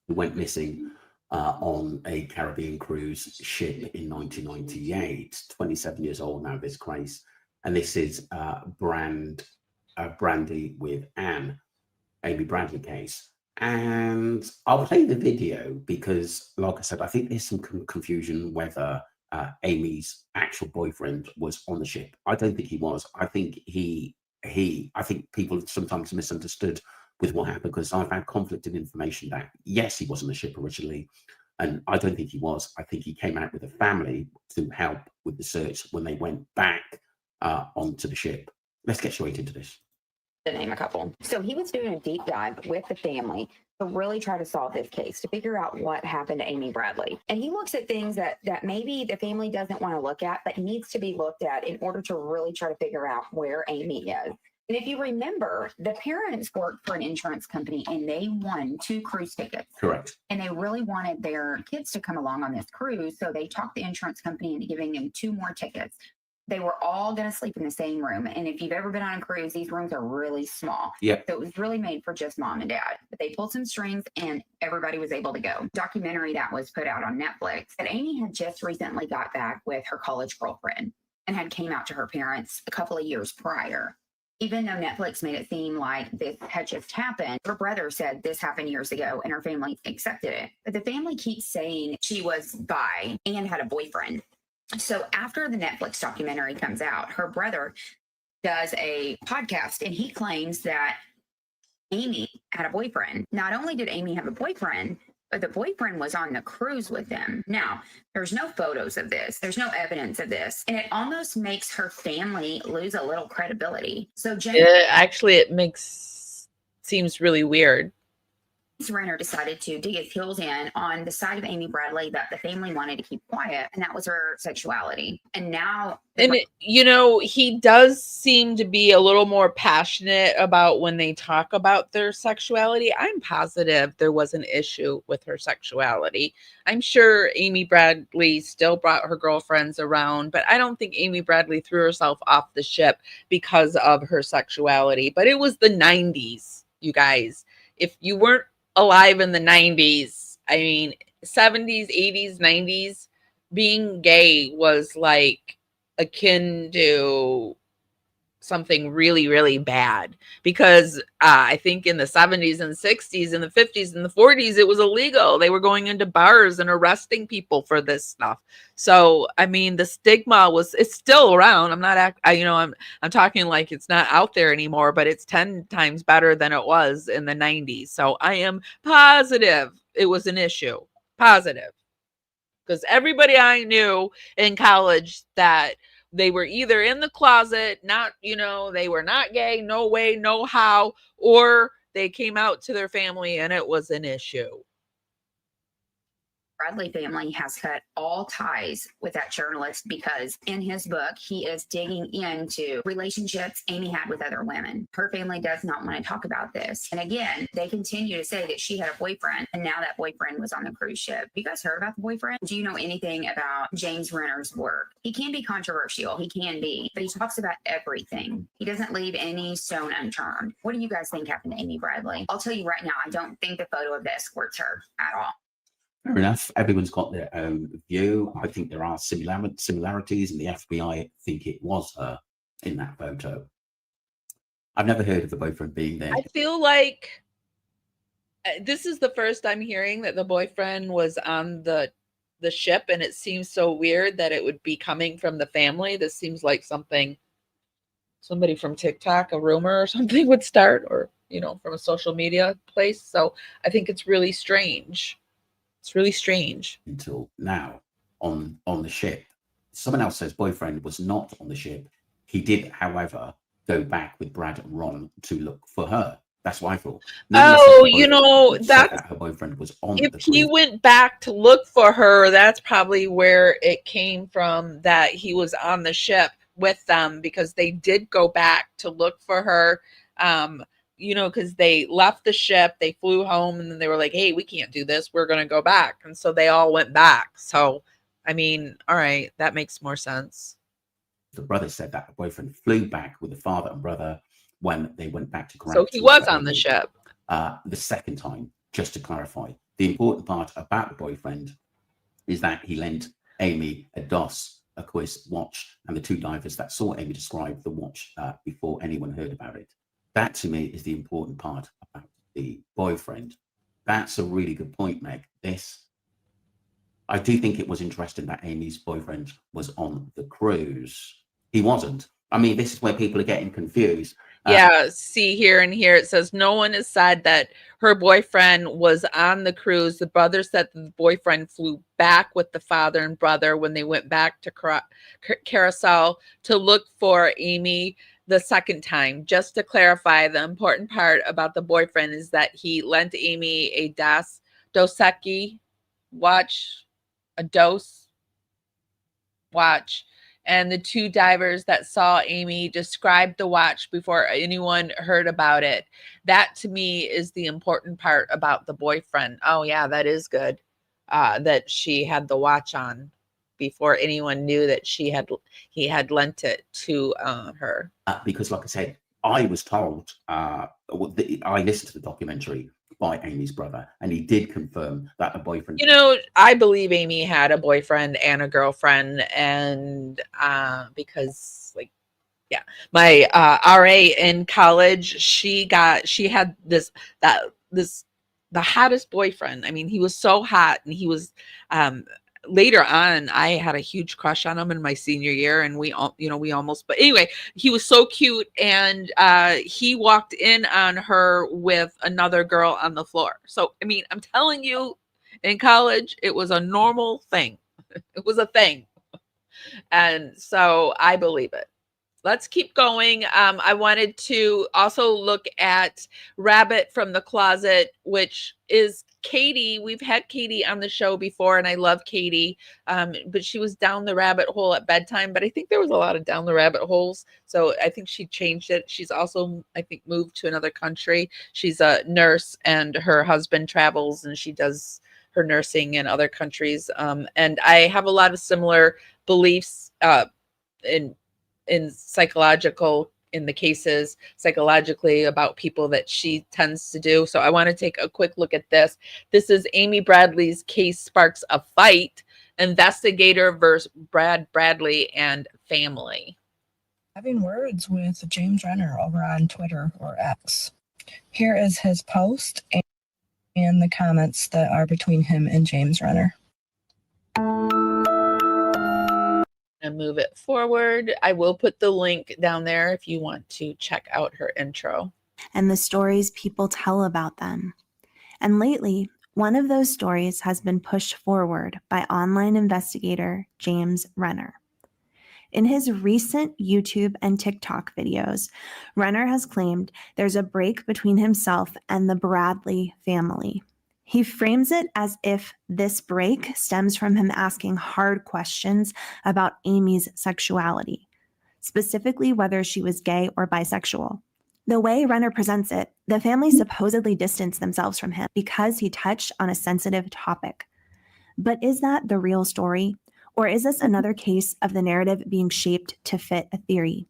who went missing on a Caribbean cruise ship in 1998, 27 years old now, this case. And this is Brandy with Anne, Amy Bradley case. And I'll play the video because, like I said, I think there's some confusion whether Amy's actual boyfriend was on the ship. I don't think he was. I think I think people sometimes misunderstood with what happened, because I've had conflicting information that yes, he was on the ship originally, and I don't think he was. I think he came out with a family to help with the search when they went back onto the ship. Let's get straight into this. To name a couple. So he was doing a deep dive with the family to really try to solve this case, to figure out what happened to Amy Bradley. And he looks at things that maybe the family doesn't want to look at, but needs to be looked at in order to really try to figure out where Amy is. And if you remember, the parents worked for an insurance company and they won 2 cruise tickets. Correct. And they really wanted their kids to come along on this cruise. So they talked the insurance company into giving them 2 more tickets. They were all going to sleep in the same room. And if you've ever been on a cruise, these rooms are really small. Yeah. So it was really made for just mom and dad. But they pulled some strings and everybody was able to go. Documentary that was put out on Netflix. And Amy had just recently got back with her college girlfriend and had came out to her parents a couple of years prior. Even though Netflix made it seem like this had just happened, her brother said this happened years ago and her family accepted it. But the family keeps saying she was bi and had a boyfriend. So after the Netflix documentary comes out, her brother does a podcast and he claims that Amy had a boyfriend. Not only did Amy have a boyfriend, but the boyfriend was on the cruise with them. Now, there's no photos of this. There's no evidence of this. And it almost makes her family lose a little credibility. So actually, it seems really weird. Renner decided to dig his heels in on the side of Amy Bradley that the family wanted to keep quiet, and that was her sexuality. And now, he does seem to be a little more passionate about when they talk about their sexuality. I'm positive there was an issue with her sexuality. I'm sure Amy Bradley still brought her girlfriends around, but I don't think Amy Bradley threw herself off the ship because of her sexuality. But it was the 90s, you guys. If you weren't alive in the 90s, I mean, 70s, 80s, 90s, being gay was like akin to something really, really bad, because I think in the 70s and 60s and the 50s and the 40s, it was illegal. They were going into bars and arresting people for this stuff. So, I mean, the stigma it's still around. I'm talking like it's not out there anymore, but it's 10 times better than it was in the 90s. So I am positive it was an issue. Positive. Because everybody I knew in college that they were either in the closet, they were not gay, no way, no how, or they came out to their family and it was an issue. Bradley family has cut all ties with that journalist because in his book, he is digging into relationships Amy had with other women. Her family does not want to talk about this. And again, they continue to say that she had a boyfriend and now that boyfriend was on the cruise ship. You guys heard about the boyfriend? Do you know anything about James Renner's work? He can be controversial. He can be, but he talks about everything. He doesn't leave any stone unturned. What do you guys think happened to Amy Bradley? I'll tell you right now, I don't think the photo of the escorts her at all. Fair enough. Everyone's got their own view. I think there are similarities, and the FBI think it was her in that photo. I've never heard of the boyfriend being there. I feel like this is the first I'm hearing that the boyfriend was on the ship, and it seems so weird that it would be coming from the family. This seems like something somebody from TikTok, a rumor or something, would start, or from a social media place. So I think it's really strange. It's really strange. Until now, on the ship, someone else says boyfriend was not on the ship. He did, however, go back with Brad and Ron to look for her. That's what I thought. That her boyfriend was on. If he went back to look for her, that's probably where it came from, that he was on the ship with them, because they did go back to look for her. Because they left the ship, they flew home, and then they were like, hey, we can't do this, we're going to go back. And so they all went back. So, I mean, all right, that makes more sense. The brother said that the boyfriend flew back with the father and brother when they went back to Grant. So he was on the ship. The second time, just to clarify. The important part about the boyfriend is that he lent Amy a DOS, a quiz watch, and the 2 divers that saw Amy describe the watch before anyone heard about it. That, to me, is the important part about the boyfriend. That's a really good point, Meg. I do think it was interesting that Amy's boyfriend was on the cruise. He wasn't. I mean, this is where people are getting confused. Yeah, see here and here it says no one has said that her boyfriend was on the cruise. The brother said the boyfriend flew back with the father and brother when they went back to Carousel to look for Amy the second time. Just to clarify, the important part about the boyfriend is that he lent Amy a Dos Equis watch, a Dos watch. And the two divers that saw Amy described the watch before anyone heard about it. That to me is the important part about the boyfriend. Oh yeah, that is good. That she had the watch on before anyone knew that he had lent it to her. Because like I said, I was told, I listened to the documentary by Amy's brother, and he did confirm that the boyfriend. You know, I believe Amy had a boyfriend and a girlfriend, and because like, yeah, my RA in college, she had the hottest boyfriend. I mean, he was so hot, and he was later on, I had a huge crush on him in my senior year, and we almost, but anyway, he was so cute, and he walked in on her with another girl on the floor. So, I mean, I'm telling you, in college, it was a normal thing. It was a thing. And so I believe it. Let's keep going. I wanted to also look at Rabbit from the Closet, which is Katie. We've had Katie on the show before, and I love Katie, but she was down the rabbit hole at bedtime. But I think there was a lot of down the rabbit holes, so I think she changed it. She's also, I think, moved to another country. She's a nurse, and her husband travels, and she does her nursing in other countries. And I have a lot of similar beliefs in psychological, in the cases psychologically about people that she tends to do. So I want to take a quick look at this. This is Amy Bradley's case sparks a fight, investigator versus Brad Bradley and family. Having words with James Renner over on Twitter or X. Here is his post and the comments that are between him and James Renner. And move it forward. I will put the link down there if you want to check out her intro. And the stories people tell about them. And lately, one of those stories has been pushed forward by online investigator James Renner. In his recent YouTube and TikTok videos, Renner has claimed there's a break between himself and the Bradley family. He frames it as if this break stems from him asking hard questions about Amy's sexuality, specifically whether she was gay or bisexual. The way Renner presents it, the family supposedly distanced themselves from him because he touched on a sensitive topic. But is that the real story? Or is this another case of the narrative being shaped to fit a theory?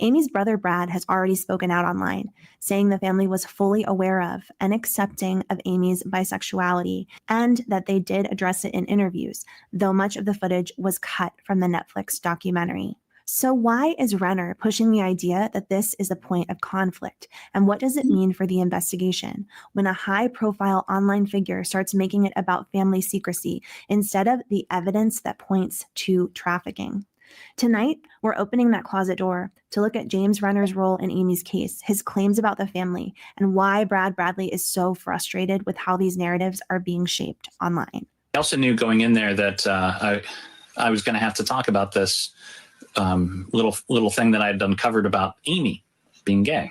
Amy's brother Brad has already spoken out online, saying the family was fully aware of and accepting of Amy's bisexuality, and that they did address it in interviews, though much of the footage was cut from the Netflix documentary. So why is Renner pushing the idea that this is a point of conflict? And what does it mean for the investigation when a high-profile online figure starts making it about family secrecy instead of the evidence that points to trafficking? Tonight, we're opening that closet door to look at James Renner's role in Amy's case, his claims about the family, and why Brad Bradley is so frustrated with how these narratives are being shaped online. I also knew going in there that I was going to have to talk about this little thing that I had uncovered about Amy being gay.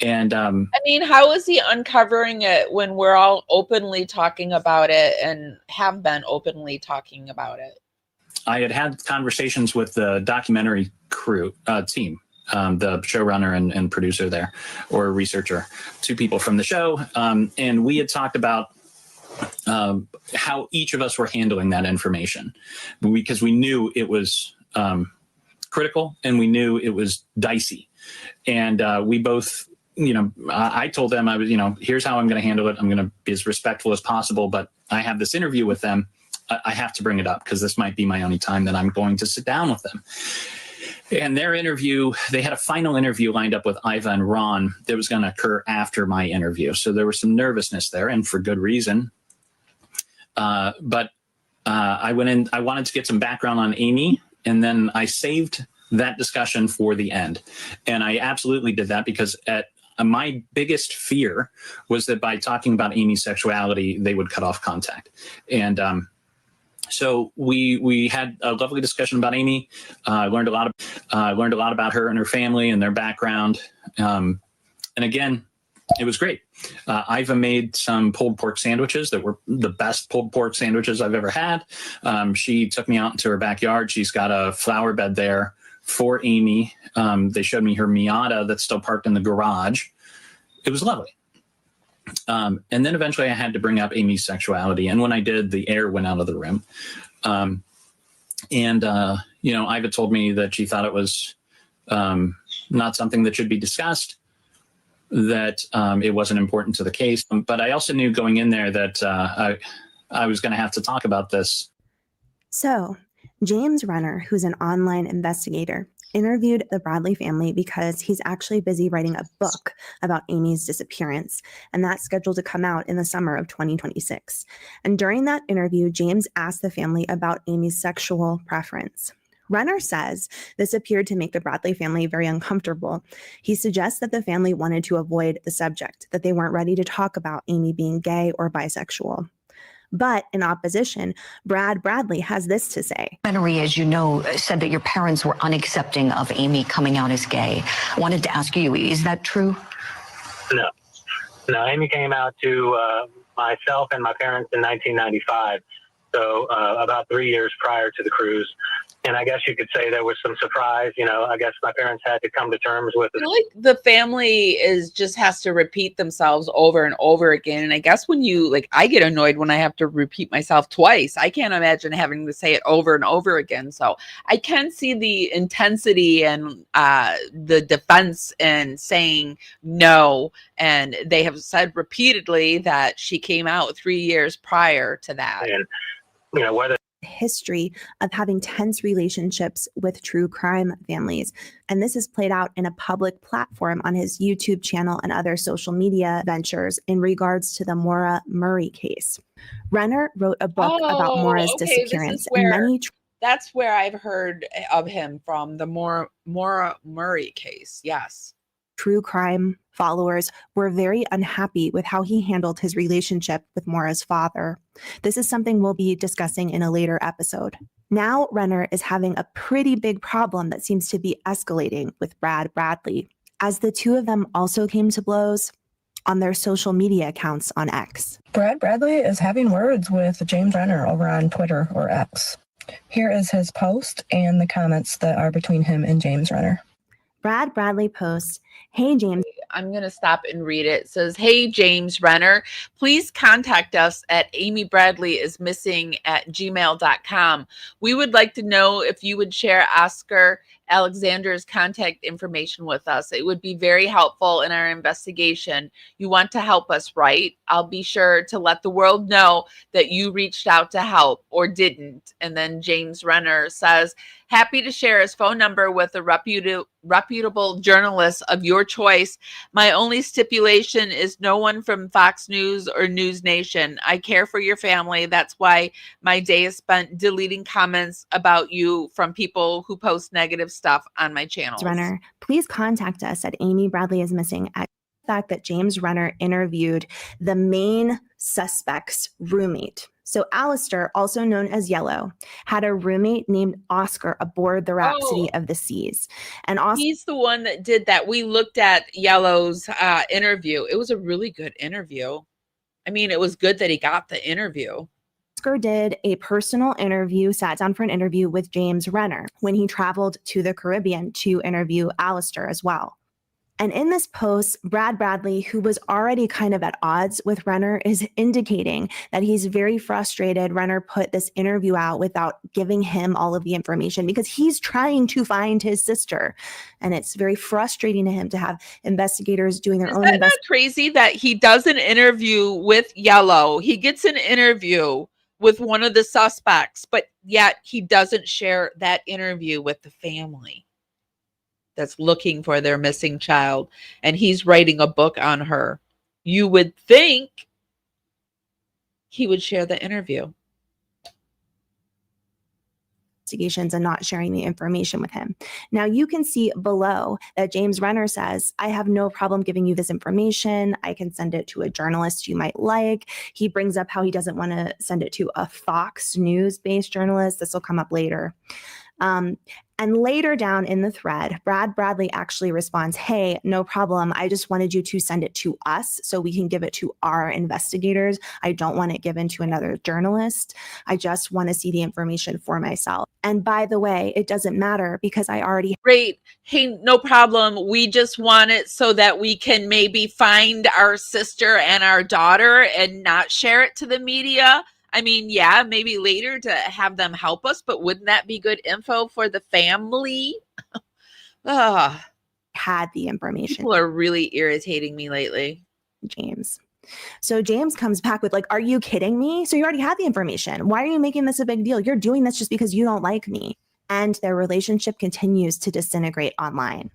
And I mean, how is he uncovering it when we're all openly talking about it and have been openly talking about it? I had conversations with the documentary crew team, the showrunner and producer there, or researcher, two people from the show. And we had talked about how each of us were handling that information, because we knew it was critical and we knew it was dicey. And we both, I told them, here's how I'm going to handle it. I'm going to be as respectful as possible, but I have this interview with them. I have to bring it up because this might be my only time that I'm going to sit down with them. And their interview, they had a final interview lined up with Iva and Ron that was going to occur after my interview. So there was some nervousness there, and for good reason. But I went in, I wanted to get some background on Amy, and then I saved that discussion for the end. And I absolutely did that because my biggest fear was that by talking about Amy's sexuality, they would cut off contact. And so we had a lovely discussion about Amy. I learned a lot about her and her family and their background. And again, it was great. Iva made some pulled pork sandwiches that were the best pulled pork sandwiches I've ever had. She took me out into her backyard. She's got a flower bed there for Amy. They showed me her Miata that's still parked in the garage. It was lovely. And then eventually I had to bring up Amy's sexuality. And when I did, the air went out of the room. Iva told me that she thought it was not something that should be discussed, that it wasn't important to the case. But I also knew going in there that I was going to have to talk about this. So, James Renner, who's an online investigator, interviewed the Bradley family because he's actually busy writing a book about Amy's disappearance, and that's scheduled to come out in the summer of 2026. And during that interview, James asked the family about Amy's sexual preference. Renner says this appeared to make the Bradley family very uncomfortable. He suggests that the family wanted to avoid the subject, that they weren't ready to talk about Amy being gay or bisexual. But in opposition, Brad Bradley has this to say. Henry, as you know, said that your parents were unaccepting of Amy coming out as gay. I wanted to ask you, is that true? No, Amy came out to myself and my parents in 1995. So about 3 years prior to the cruise. And I guess you could say there was some surprise. I guess my parents had to come to terms with it. I feel like the family just has to repeat themselves over and over again. And I guess when I get annoyed when I have to repeat myself twice. I can't imagine having to say it over and over again. So I can see the intensity and the defense in saying no. And they have said repeatedly that she came out 3 years prior to that. And, whether history of having tense relationships with true crime families. And this is played out in a public platform on his YouTube channel and other social media ventures in regards to the Maura Murray case. Renner wrote a book about Maura's disappearance. That's where I've heard of him from, the Maura Murray case. Yes. True crime followers were very unhappy with how he handled his relationship with Maura's father. This is something we'll be discussing in a later episode. Now, Renner is having a pretty big problem that seems to be escalating with Brad Bradley, as the two of them also came to blows on their social media accounts on X. Brad Bradley is having words with James Renner over on Twitter or X. Here is his post and the comments that are between him and James Renner. Brad Bradley posts, "Hey, James." I'm going to stop and read it. It says, "Hey, James Renner, please contact us at amybradleyismissing@gmail.com. We would like to know if you would share Oscar Alexander's contact information with us. It would be very helpful in our investigation. You want to help us, right? I'll be sure to let the world know that you reached out to help or didn't." And then James Renner says, "Happy to share his phone number with a reputable journalist of your choice. My only stipulation is no one from Fox News or News Nation. I care for your family. That's why my day is spent deleting comments about you from people who post negative stuff on my channel." Renner, please contact us at Amy Bradley is Missing at the fact that James Renner interviewed the main suspect's roommate. So Alistair, also known as Yellow, had a roommate named Oscar aboard the Rhapsody of the Seas. And he's the one that did that. We looked at Yellow's interview. It was a really good interview. I mean, it was good that he got the interview. Oscar did a personal interview, sat down for an interview with James Renner when he traveled to the Caribbean to interview Alistair as well. And in this post, Brad Bradley, who was already kind of at odds with Renner, is indicating that he's very frustrated Renner put this interview out without giving him all of the information because he's trying to find his sister. And it's very frustrating to him to have investigators doing their own investigation. Isn't that crazy that he does an interview with Yellow? He gets an interview with one of the suspects, but yet he doesn't share that interview with the family that's looking for their missing child, and he's writing a book on her. You would think he would share the interview. investigations and not sharing the information with him. Now you can see below that James Renner says, I have no problem giving you this information. I can send it to a journalist you might like. He brings up how he doesn't want to send it to a Fox News-based journalist. This will come up later. And later down in the thread, Brad Bradley actually responds, hey, no problem. I just wanted you to send it to us so we can give it to our investigators. I don't want it given to another journalist. I just want to see the information for myself. And by the way, it doesn't matter because I already... Great. Hey, no problem. We just want it so that we can maybe find our sister and our daughter and not share it to the media. I mean, yeah, maybe later to have them help us, but wouldn't that be good info for the family? Had the information. People are really irritating me lately. James. So James comes back with like, are you kidding me? So you already had the information. Why are you making this a big deal? You're doing this just because you don't like me. And their relationship continues to disintegrate online.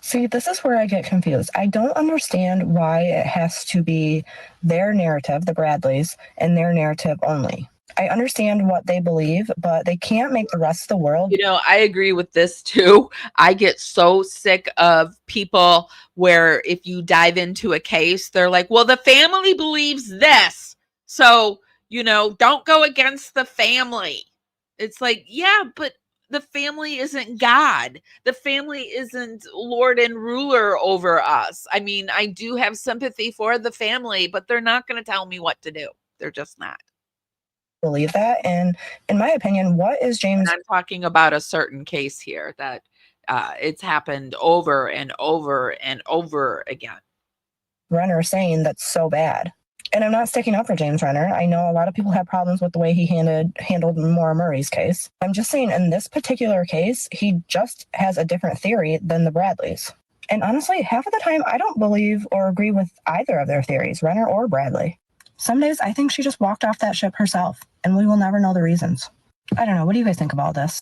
See, this is where I get confused. I don't understand why it has to be their narrative, the Bradleys, and their narrative only. I understand what they believe, but they can't make the rest of the world. You know, I agree with this too. I get so sick of people where if you dive into a case, they're like, well, the family believes this. So, you know, don't go against the family. It's like, yeah, but the family isn't God. The family isn't Lord and ruler over us. I mean, I do have sympathy for the family, but they're not going to tell me what to do. They're just not. Believe that. And in my opinion, what is James... And I'm talking about a certain case here that it's happened over and over and over again. Renner saying that's so bad. And I'm not sticking up for James Renner. I know a lot of people have problems with the way he handled Maura Murray's case. I'm just saying in this particular case, he just has a different theory than the Bradleys. And honestly, half of the time, I don't believe or agree with either of their theories, Renner or Bradley. Some days I think she just walked off that ship herself, and we will never know the reasons. I don't know. What do you guys think about this?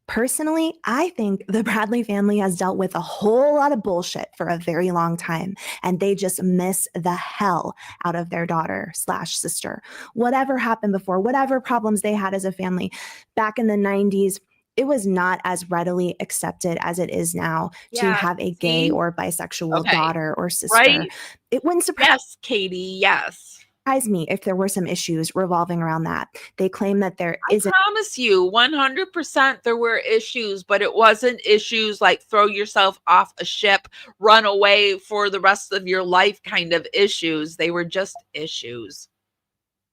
Personally, I think the Bradley family has dealt with a whole lot of bullshit for a very long time, and they just miss the hell out of their daughter/sister. Whatever happened before, whatever problems they had as a family back in the 90s, it was not as readily accepted as it is now to have a gay or bisexual daughter or sister. Right? It wouldn't surprise... Yes, Katie, yes. Me if there were some issues revolving around that. They claim that there isn't. I promise you 100% there were issues, but it wasn't issues like throw yourself off a ship, run away for the rest of your life kind of issues. They were just issues.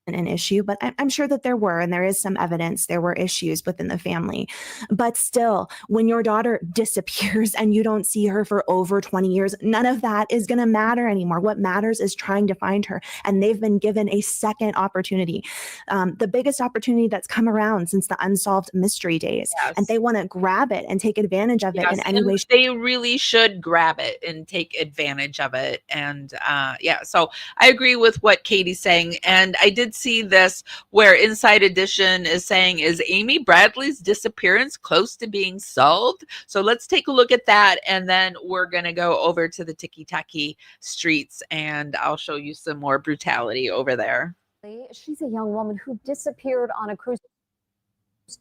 An issue, but I'm sure that there were, and there is some evidence there were issues within the family. But still, when your daughter disappears and you don't see her for over 20 years, none of that is going to matter anymore. What matters is trying to find her, and they've been given a second opportunity, the biggest opportunity that's come around since the Unsolved Mystery days, and they want to grab it and take advantage of it in any way. They really should grab it and take advantage of it. And so I agree with what Katie's saying, and I did see this where Inside Edition is saying, is Amy Bradley's disappearance close to being solved? So let's take a look at that, and then we're going to go over to the tiki-taki streets, and I'll show you some more brutality over there. She's a young woman who disappeared on a cruise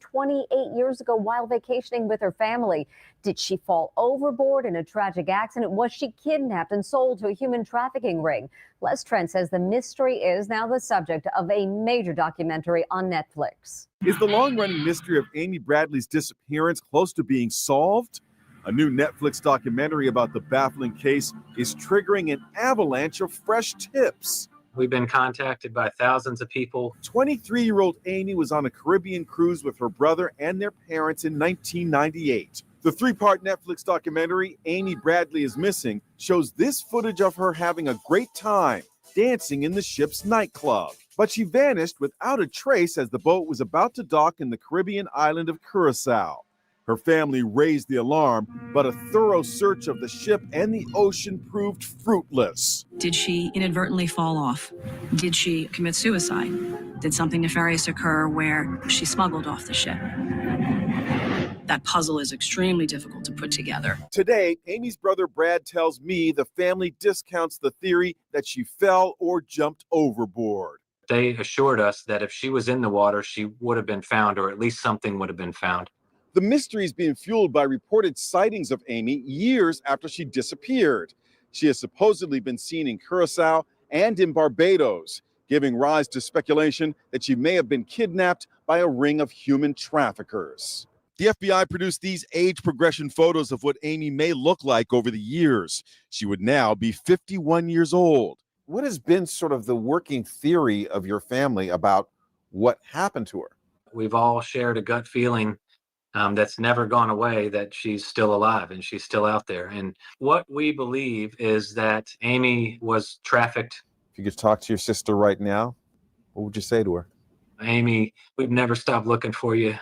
28 years ago while vacationing with her family. Did she fall overboard in a tragic accident? Was she kidnapped and sold to a human trafficking ring? Les Trent says the mystery is now the subject of a major documentary on Netflix. Is the long-running mystery of Amy Bradley's disappearance close to being solved? A new Netflix documentary about the baffling case is triggering an avalanche of fresh tips. We've been contacted by thousands of people. 23-year-old Amy was on a Caribbean cruise with her brother and their parents in 1998. The three-part Netflix documentary, Amy Bradley is Missing, shows this footage of her having a great time dancing in the ship's nightclub. But she vanished without a trace as the boat was about to dock in the Caribbean island of Curacao. Her family raised the alarm, but a thorough search of the ship and the ocean proved fruitless. Did she inadvertently fall off? Did she commit suicide? Did something nefarious occur where she smuggled off the ship? That puzzle is extremely difficult to put together. Today, Amy's brother Brad tells me the family discounts the theory that she fell or jumped overboard. They assured us that if she was in the water, she would have been found, or at least something would have been found. The mystery is being fueled by reported sightings of Amy years after she disappeared. She has supposedly been seen in Curacao and in Barbados, giving rise to speculation that she may have been kidnapped by a ring of human traffickers. The FBI produced these age progression photos of what Amy may look like over the years. She would now be 51 years old. What has been sort of the working theory of your family about what happened to her? We've all shared a gut feeling that's never gone away, that she's still alive and she's still out there. And what we believe is that Amy was trafficked. If you could talk to your sister right now, what would you say to her? Amy, we've never stopped looking for you.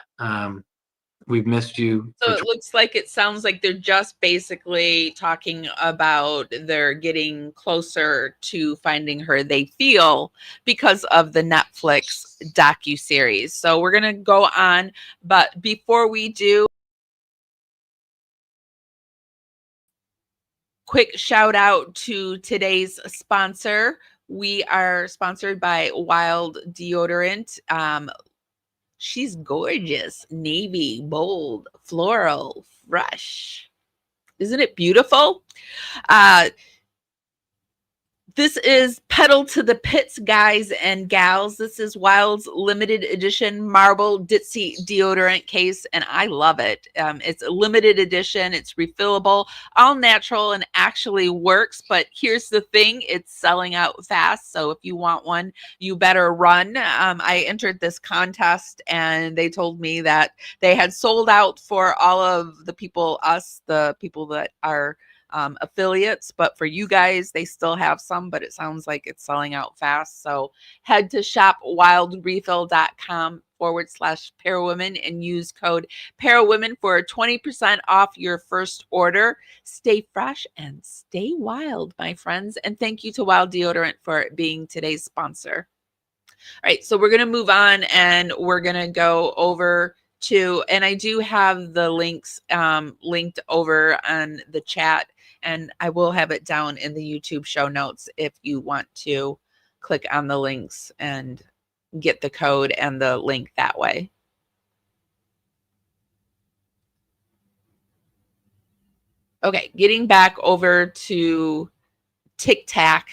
We've missed you. So it looks like, it sounds like they're just basically talking about they're getting closer to finding her, they feel, because of the Netflix docuseries. So we're going to go on. But before we do, quick shout out to today's sponsor. We are sponsored by Wild Deodorant. She's gorgeous, navy, bold, floral, fresh. Isn't it beautiful? This is pedal to the pits, guys and gals. This is Wild's limited edition marble ditzy deodorant case, and I love it. It's a limited edition. It's refillable, all natural, and actually works. But here's the thing. It's selling out fast. So if you want one, you better run. I entered this contest, and they told me that they had sold out for all of the people, the people that are affiliates, but for you guys, they still have some, but it sounds like it's selling out fast. So head to shopwildrefill.com/pairwomen and use code pairwomen for 20% off your first order. Stay fresh and stay wild, my friends. And thank you to Wild Deodorant for being today's sponsor. All right, so we're going to move on, and we're going to go over to, and I do have the links linked over on the chat, and I will have it down in the YouTube show notes if you want to click on the links and get the code and the link that way. Okay, getting back over to TikTok.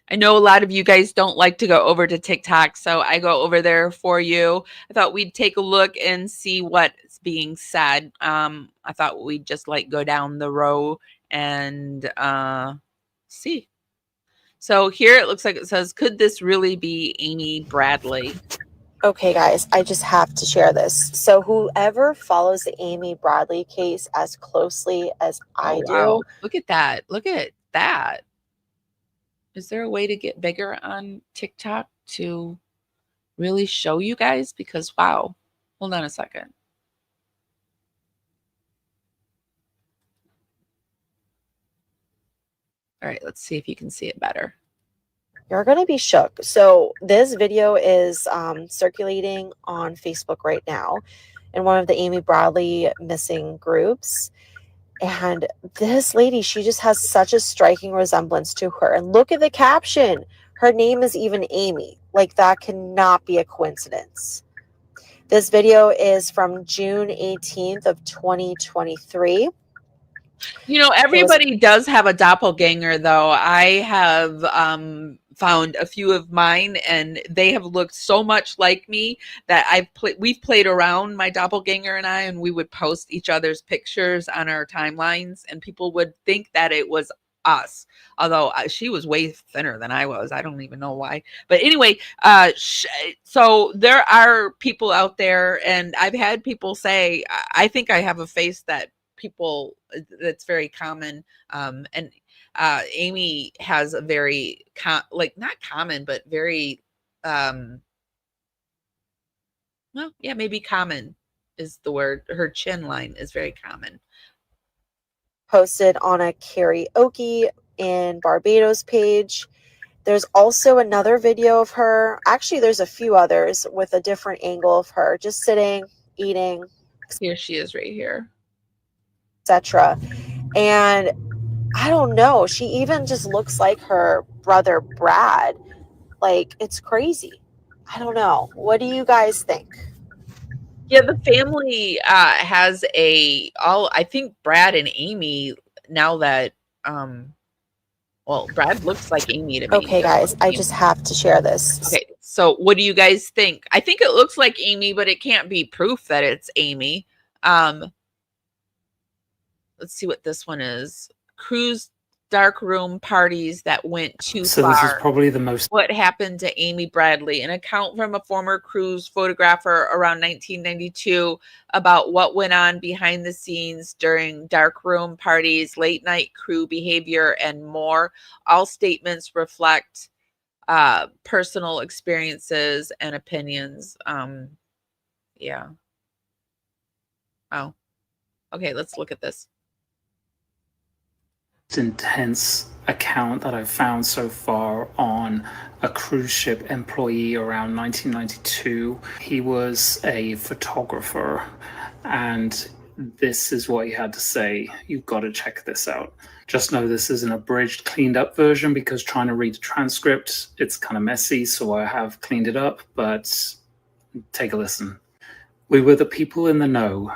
I know a lot of you guys don't like to go over to TikTok, so I go over there for you. I thought we'd take a look and see what's being said. I thought we'd just like go down the row and see. So here it looks like it says, could this really be Amy Bradley? Okay, guys, I just have to share this. So whoever follows the Amy Bradley case as closely as I do. Look at that. Look at that. Is there a way to get bigger on TikTok to really show you guys? Because, wow, hold on a second. All right, let's see if you can see it better. You're going to be shook. So this video is circulating on Facebook right now in one of the Amy Bradley missing groups. And this lady, she just has such a striking resemblance to her. And look at the caption. Her name is even Amy. Like, that cannot be a coincidence. This video is from June 18th of 2023. You know, everybody does have a doppelganger, though. I have found a few of mine, and they have looked so much like me that we've played around, my doppelganger and I, and we would post each other's pictures on our timelines, and people would think that it was us, although she was way thinner than I was. I don't even know why, but anyway, so there are people out there, and I've had people say, I think I have a face that that's very common, and Amy has a very not common, but very well, yeah, maybe common is the word. Her chin line is very common. Posted on a karaoke in Barbados page. There's also another video of her. Actually, there's a few others with a different angle of her just sitting, eating. Here she is right here. Etc. And I don't know. She even just looks like her brother Brad. Like, it's crazy. I don't know. What do you guys think? Yeah, the family has I think Brad and Amy, now that well, Brad looks like Amy to me. Okay, guys, I just have to share this. Okay, so what do you guys think? I think it looks like Amy, but it can't be proof that it's Amy. Let's see what this one is. Cruise dark room parties that went too So far. this is probably the most. What happened to Amy Bradley? An account from a former cruise photographer around 1992 about what went on behind the scenes during dark room parties, late night crew behavior, and more. All statements reflect personal experiences and opinions. Yeah. Oh, okay. Let's look at this. Intense account that I've found so far on a cruise ship employee around 1992. He was a photographer, and this is what he had to say. You've got to check this out. Just know this is an abridged, cleaned up version, because trying to read the transcript, it's kind of messy, so I have cleaned it up, but take a listen. We were the people in the know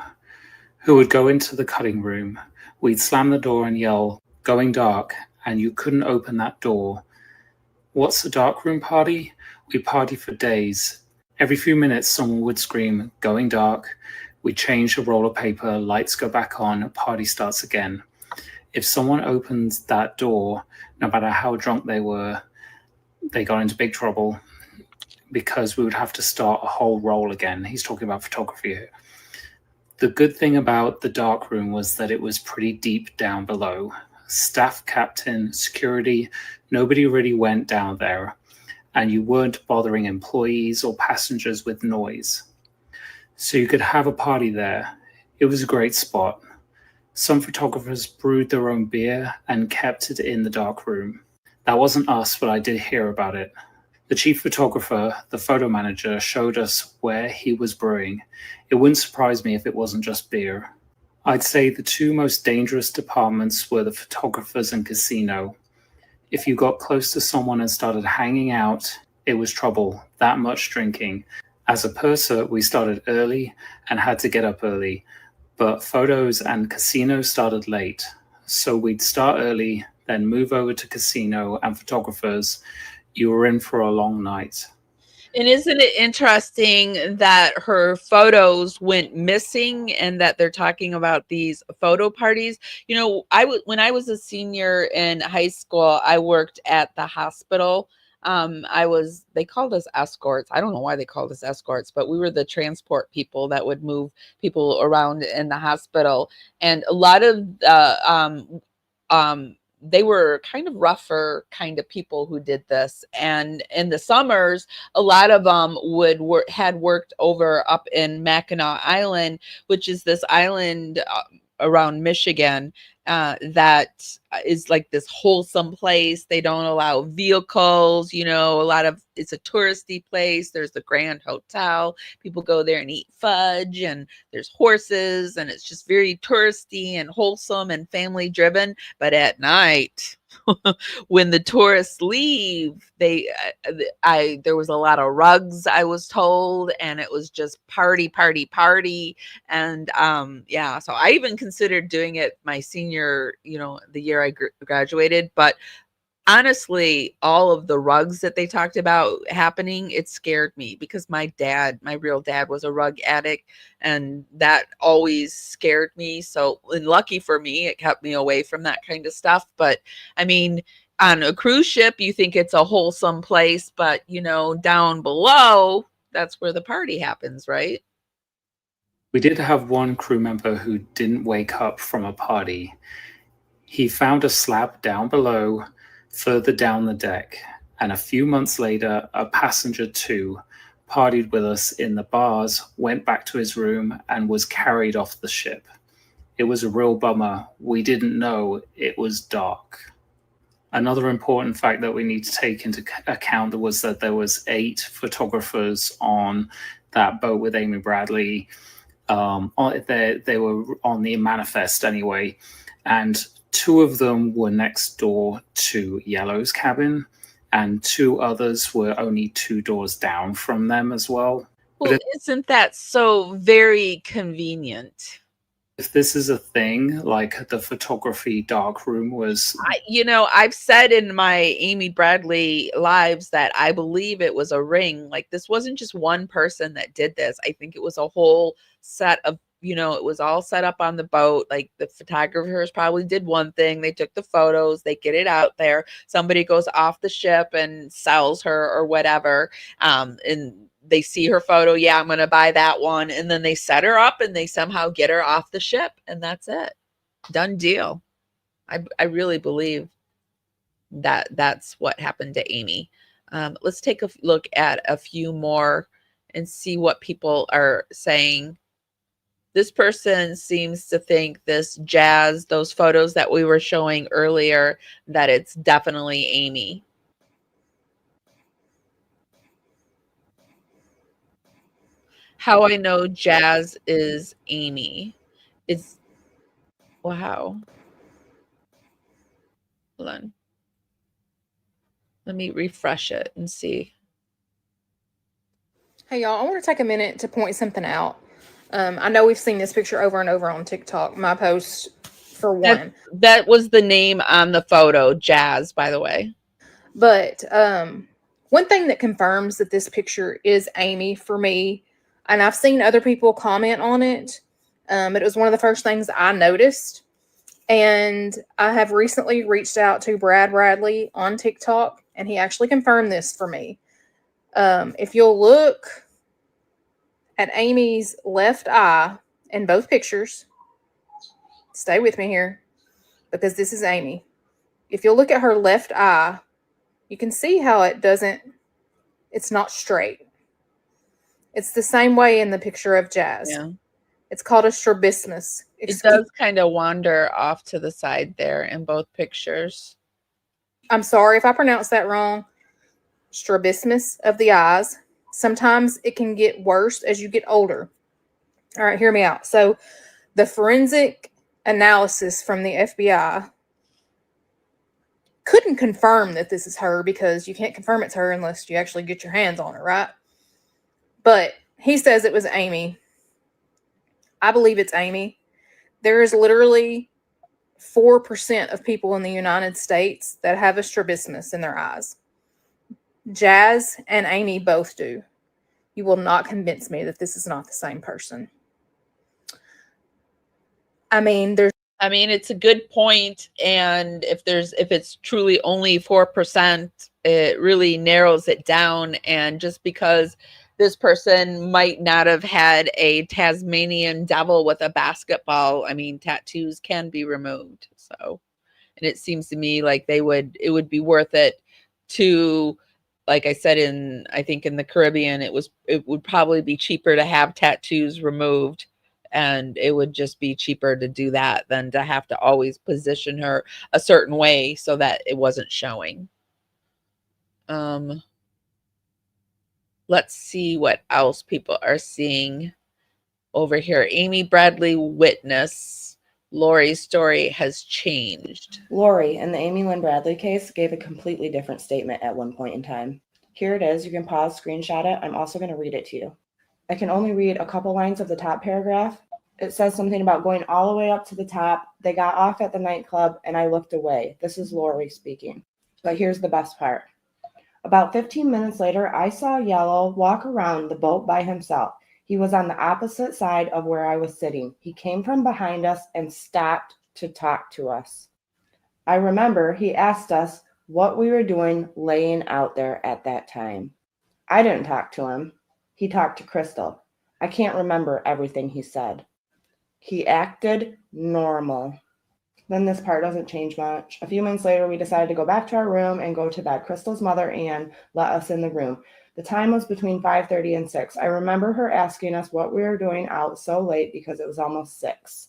who would go into the cutting room. We'd slam the door and yell, "Going dark," and you couldn't open that door. What's a darkroom party? We party for days. Every few minutes, someone would scream, "Going dark." We change a roll of paper, lights go back on, party starts again. If someone opens that door, no matter how drunk they were, they got into big trouble, because we would have to start a whole roll again. He's talking about photography here. The good thing about the darkroom was that it was pretty deep down below. Staff captain, security, nobody really went down there, and you weren't bothering employees or passengers with noise. So you could have a party there. It was a great spot. Some photographers brewed their own beer and kept it in the darkroom. That wasn't us, but I did hear about it. The chief photographer, the photo manager, showed us where he was brewing. It wouldn't surprise me if it wasn't just beer. I'd say the two most dangerous departments were the photographers and casino. If you got close to someone and started hanging out, it was trouble, that much drinking. As a purser, we started early and had to get up early, but photos and casino started late. So we'd start early, then move over to casino and photographers. You were in for a long night. And isn't it interesting that her photos went missing and that they're talking about these photo parties? You know, when I was a senior in high school, I worked at the hospital. They called us escorts. I don't know why they called us escorts, but we were the transport people that would move people around in the hospital. And a lot of they were kind of rougher kind of people who did this. And in the summers, a lot of them had worked over up in Mackinac Island, which is this island around Michigan that is like this wholesome place. They don't allow vehicles, you know, it's a touristy place. There's the Grand Hotel. People go there and eat fudge, and there's horses, and it's just very touristy and wholesome and family driven. But at night, when the tourists leave, there was a lot of rugs, I was told, and it was just party. And yeah, so I even considered doing it my senior, the year I graduated. But honestly, all of the rugs that they talked about happening, it scared me, because my real dad was a rug addict, and that always scared me. So, and lucky for me, it kept me away from that kind of stuff. But I mean, on a cruise ship, you think it's a wholesome place, but down below, that's where the party happens, right? We did have one crew member who didn't wake up from a party. He found a slab down below, further down the deck, and a few months later, a passenger too partied with us in the bars, went back to his room, and was carried off the ship. It was a real bummer. We didn't know it was dark. Another important fact that we need to take into account was that there was 8 photographers on that boat with Amy Bradley. They were on the manifest anyway, and 2 of them were next door to Yellow's cabin, and 2 others were only 2 doors down from them as well. Well, isn't that so very convenient? If this is a thing, like the photography darkroom was. I've said in my Amy Bradley lives that I believe it was a ring. Like, this wasn't just one person that did this. I think it was a whole set of, it was all set up on the boat. Like, the photographers probably did one thing. They took the photos, they get it out there. Somebody goes off the ship and sells her or whatever. And they see her photo. Yeah, I'm going to buy that one. And then they set her up and they somehow get her off the ship. And that's it. Done deal. I really believe that that's what happened to Amy. Let's take a look at a few more and see what people are saying. This person seems to think this Jazz, those photos that we were showing earlier, that it's definitely Amy. How I know Jazz is Amy. It's, wow. Hold on. Let me refresh it and see. Hey, y'all, I want to take a minute to point something out. I know we've seen this picture over and over on TikTok. My post, for one. That was the name on the photo, Jazz, by the way. But one thing that confirms that this picture is Amy for me, and I've seen other people comment on it, but it was one of the first things I noticed. And I have recently reached out to Brad Bradley on TikTok, and he actually confirmed this for me. If you'll look at Amy's left eye in both pictures, stay with me here, because this is Amy. If you'll look at her left eye, you can see how it's not straight. It's the same way in the picture of Jazz. Yeah. It's called a strabismus. It does kind of wander off to the side there in both pictures. I'm sorry if I pronounced that wrong. Strabismus of the eyes. Sometimes it can get worse as you get older. All right, hear me out. So the forensic analysis from the FBI couldn't confirm that this is her, because you can't confirm it's her unless you actually get your hands on her, right? But he says it was Amy. I believe it's Amy. There is literally 4% of people in the United States that have a strabismus in their eyes. Jazz and Amy both do. You will not convince me that this is not the same person. I mean, it's a good point, and if it's truly only 4%, it really narrows it down. And just because this person might not have had a Tasmanian devil with a basketball, tattoos can be removed. So, and it seems to me like it would be worth it to, like I said, I think in the Caribbean, it would probably be cheaper to have tattoos removed, and it would just be cheaper to do that than to have to always position her a certain way so that it wasn't showing. Let's see what else people are seeing over here. Amy Bradley witness. Lori's story has changed. Lori, in the Amy Lynn Bradley case, gave a completely different statement at one point in time. Here it is. You can pause, screenshot it. I'm also going to read it to you. I can only read a couple lines of the top paragraph. It says something about going all the way up to the top. They got off at the nightclub and I looked away. This is Lori speaking. But here's the best part. About 15 minutes later, I saw Yellow walk around the boat by himself. He was on the opposite side of where I was sitting. He came from behind us and stopped to talk to us. I remember he asked us what we were doing laying out there at that time. I didn't talk to him. He talked to Crystal. I can't remember everything he said. He acted normal. Then this part doesn't change much. A few minutes later, we decided to go back to our room and go to bed. Crystal's mother, Anne, let us in the room. The time was between 5:30 and 6. I remember her asking us what we were doing out so late because it was almost 6.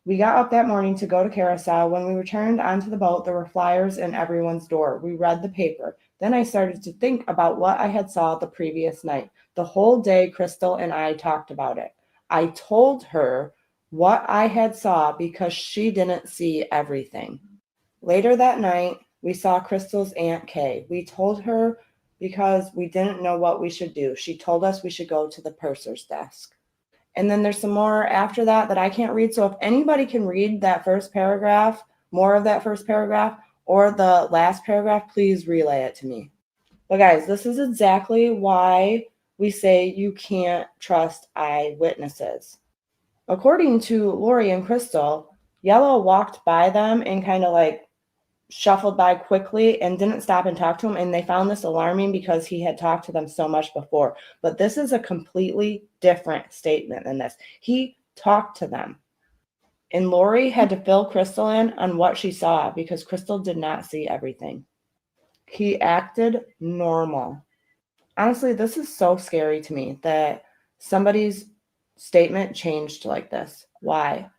We got up that morning to go to Carousel. When we returned onto the boat, there were flyers in everyone's door. We read the paper. Then I started to think about what I had saw the previous night. The whole day, Crystal and I talked about it. I told her what I had saw because she didn't see everything. Later that night, we saw Crystal's Aunt Kay. We told her because we didn't know what we should do. She told us we should go to the purser's desk. And then there's some more after that I can't read. So if anybody can read that first paragraph, more of that first paragraph, or the last paragraph, please relay it to me. But guys, this is exactly why we say you can't trust eyewitnesses. According to Lori and Crystal, Yellow walked by them and kind of like shuffled by quickly and didn't stop and talk to him. And they found this alarming because he had talked to them so much before. But this is a completely different statement than this. He talked to them. And Lori had to fill Crystal in on what she saw because Crystal did not see everything. He acted normal. Honestly, this is so scary to me that somebody's statement changed like this. Why?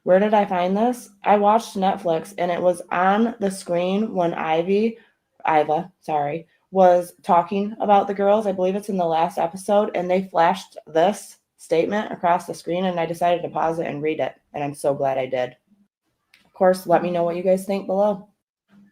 Where did I find this? I watched Netflix and it was on the screen when Iva, was talking about the girls. I believe it's in the last episode, and they flashed this statement across the screen, and I decided to pause it and read it, and I'm so glad I did. Of course, let me know what you guys think below.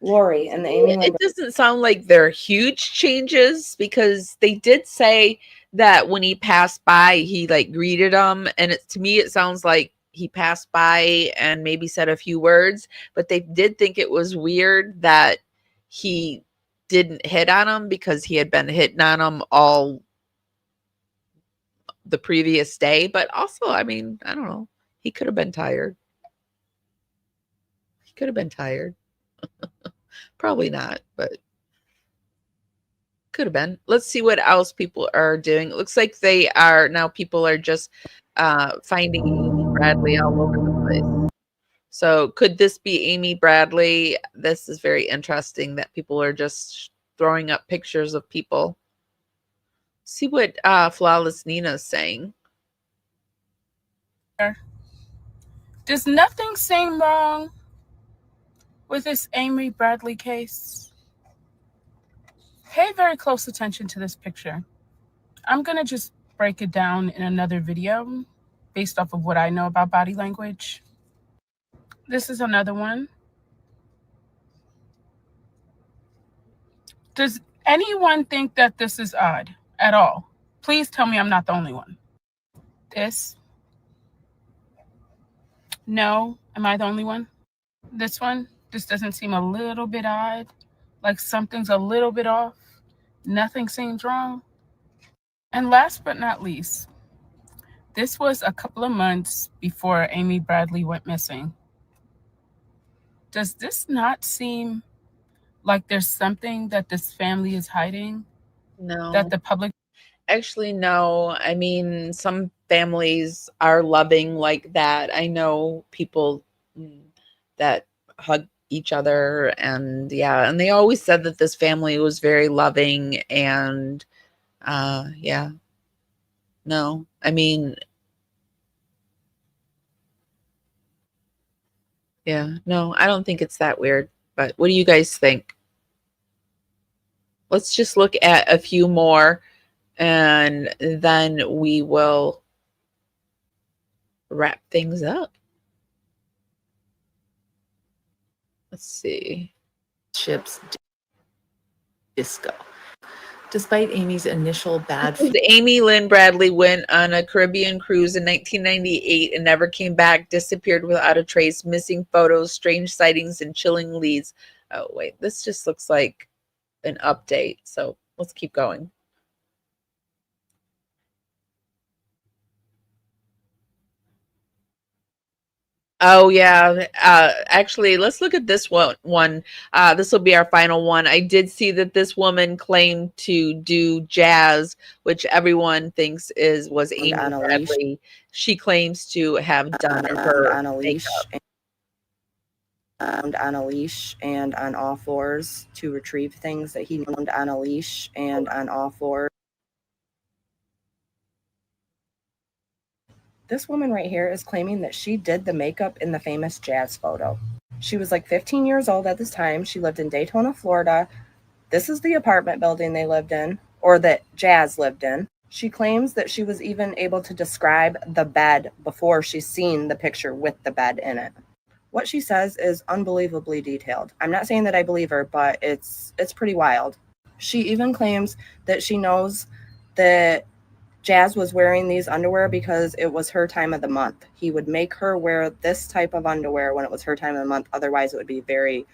Lori and the Amy. It doesn't sound like they're huge changes because they did say that when he passed by, he like greeted them, and to me it sounds like he passed by and maybe said a few words, but they did think it was weird that he didn't hit on him because he had been hitting on him all the previous day. But also, I mean, I don't know. He could have been tired. He could have been tired. Probably not, but could have been. Let's see what else people are doing. It looks like people are just finding Amy Bradley all over the place. So could this be Amy Bradley? This is very interesting that people are just throwing up pictures of people. See what Flawless Nina is saying. Does nothing seem wrong with this Amy Bradley case? Pay very close attention to this picture. I'm going to just break it down in another video based off of what I know about body language. This is another one. Does anyone think that this is odd at all? Please tell me I'm not the only one. This. No. Am I the only one? This one. This doesn't seem a little bit odd. Like something's a little bit off. Nothing seems wrong. And last but not least, this was a couple of months before Amy Bradley went missing. Does this not seem like there's something that this family is hiding? No. That the public... Actually, no. I mean, some families are loving like that. I know people that hug each other, and yeah, and they always said that this family was very loving, and yeah. No, I mean, yeah, no, I don't think it's that weird. But what do you guys think? Let's just look at a few more, and then we will wrap things up. Let's see. Ships disco. Despite Amy's initial bad... Amy Lynn Bradley went on a Caribbean cruise in 1998 and never came back, disappeared without a trace, missing photos, strange sightings, and chilling leads. Oh, wait, this just looks like an update. So let's keep going. Oh yeah, actually, let's look at this one. This will be our final one. I did see that this woman claimed to do jazz, which everyone thinks was Amy Bradley. She claims to have done her on a leash, on a leash and on all fours to retrieve things that he owned on a leash and on all fours. This woman right here is claiming that she did the makeup in the famous jazz photo. She was like 15 years old at this time. She lived in Daytona, Florida. This is the apartment building they lived in, or that Jazz lived in. She claims that she was even able to describe the bed before she's seen the picture with the bed in it. What she says is unbelievably detailed. I'm not saying that I believe her, but it's pretty wild. She even claims that she knows that Jazz was wearing these underwear because it was her time of the month. He would make her wear this type of underwear when it was her time of the month. Otherwise, it would be very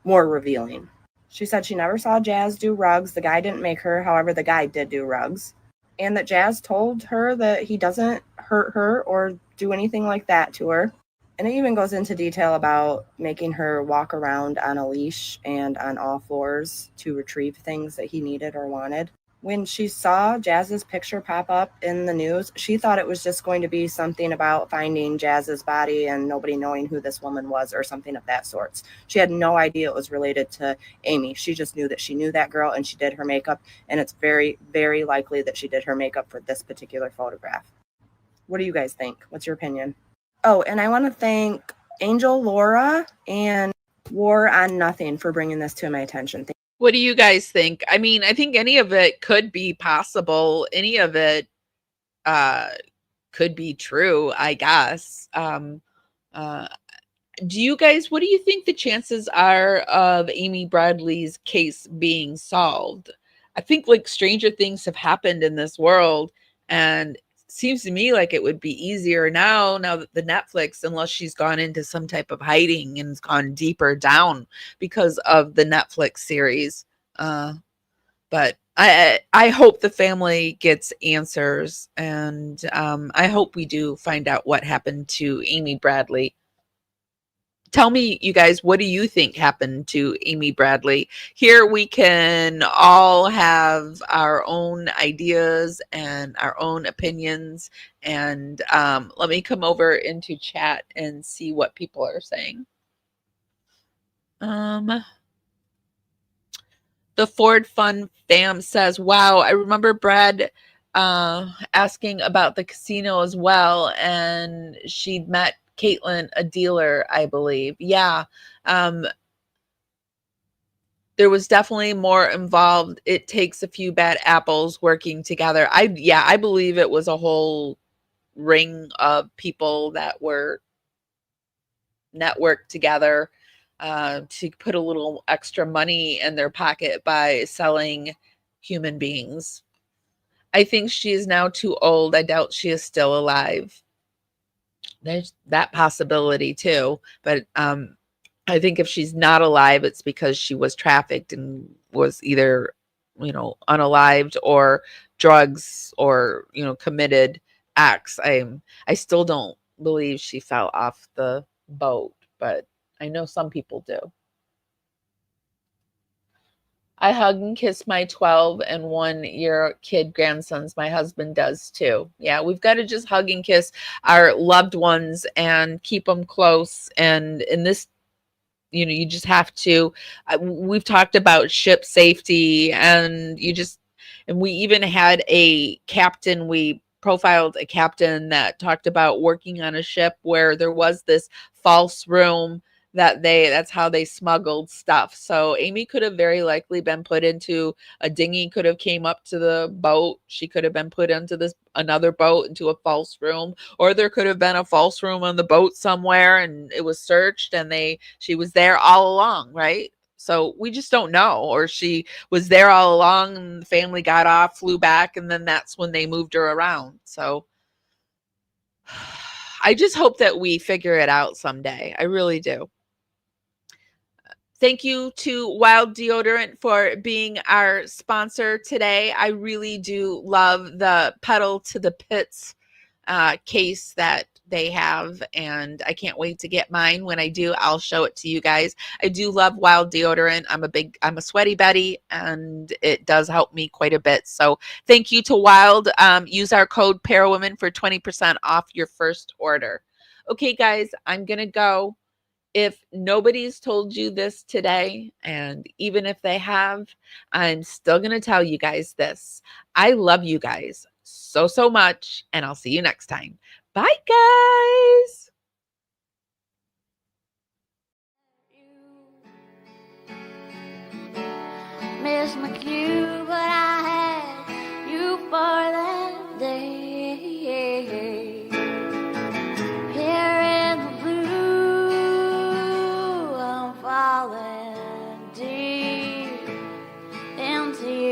more revealing. She said she never saw Jazz do rugs. The guy didn't make her. However, the guy did do rugs. And that Jazz told her that he doesn't hurt her or do anything like that to her. And it even goes into detail about making her walk around on a leash and on all fours to retrieve things that he needed or wanted. When she saw Jazz's picture pop up in the news, she thought it was just going to be something about finding Jazz's body and nobody knowing who this woman was or something of that sort. She had no idea it was related to Amy. She just knew that she knew that girl and she did her makeup. And it's very, very likely that she did her makeup for this particular photograph. What do you guys think? What's your opinion? Oh, and I want to thank Angel Laura and War on Nothing for bringing this to my attention. What do you guys think? I mean, I think any of it could be possible. Any of it could be true, I guess. Do you guys, what do you think the chances are of Amy Bradley's case being solved? I think like stranger things have happened in this world, and it seems to me like it would be easier now that the Netflix, unless she's gone into some type of hiding and gone deeper down because of the Netflix series. But I hope the family gets answers, and I hope we do find out what happened to Amy Bradley. Tell me, you guys, what do you think happened to Amy Bradley? Here we can all have our own ideas and our own opinions. And let me come over into chat and see what people are saying. The Ford Fun Fam says, wow, I remember Brad asking about the casino as well, and she'd met Caitlin, a dealer, I believe. Yeah. There was definitely more involved. It takes a few bad apples working together. I believe it was a whole ring of people that were networked together to put a little extra money in their pocket by selling human beings. I think she is now too old. I doubt she is still alive. There's that possibility too, but I think if she's not alive, it's because she was trafficked and was either, unalived or drugs or, committed acts. I still don't believe she fell off the boat, but I know some people do. I hug and kiss my 12 and 1 year kid grandsons. My husband does too. Yeah, we've got to just hug and kiss our loved ones and keep them close. And in this, you just have to, we've talked about ship safety, and we even had a captain, we profiled a captain that talked about working on a ship where there was this false room that's how they smuggled stuff. So Amy could have very likely been put into a dinghy, could have came up to the boat. She could have been put into another boat, into a false room, or there could have been a false room on the boat somewhere and it was searched and she was there all along, right? So we just don't know. Or she was there all along and the family got off, flew back, and then that's when they moved her around. So I just hope that we figure it out someday. I really do. Thank you to Wild Deodorant for being our sponsor today. I really do love the Pedal to the Pits case that they have, and I can't wait to get mine. When I do, I'll show it to you guys. I do love Wild Deodorant. I'm a sweaty Betty, and it does help me quite a bit. So thank you to Wild. Use our code ParaWomen for 20% off your first order. Okay, guys, I'm going to go. If nobody's told you this today, and even if they have, I'm still going to tell you guys this. I love you guys so, so much, and I'll see you next time. Bye, guys. Miss my cue, but I had you for that day. Here in the blue, I'm falling deep into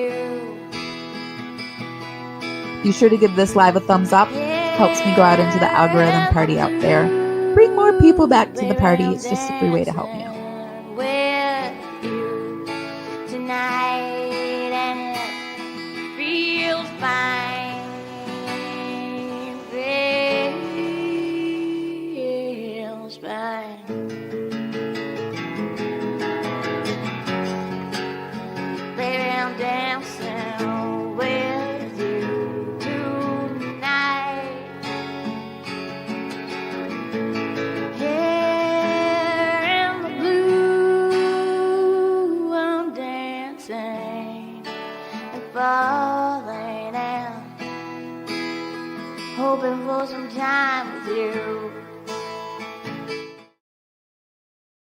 Be sure to give this live a thumbs up. Helps me go out into the algorithm party out there. Bring more people back to the party. It's just a free way to help me out. With you tonight, and it feels fine. Feels fine. Baby, I'm dancing with you tonight. Here in the blue, I'm dancing and falling out, hoping for some time with you.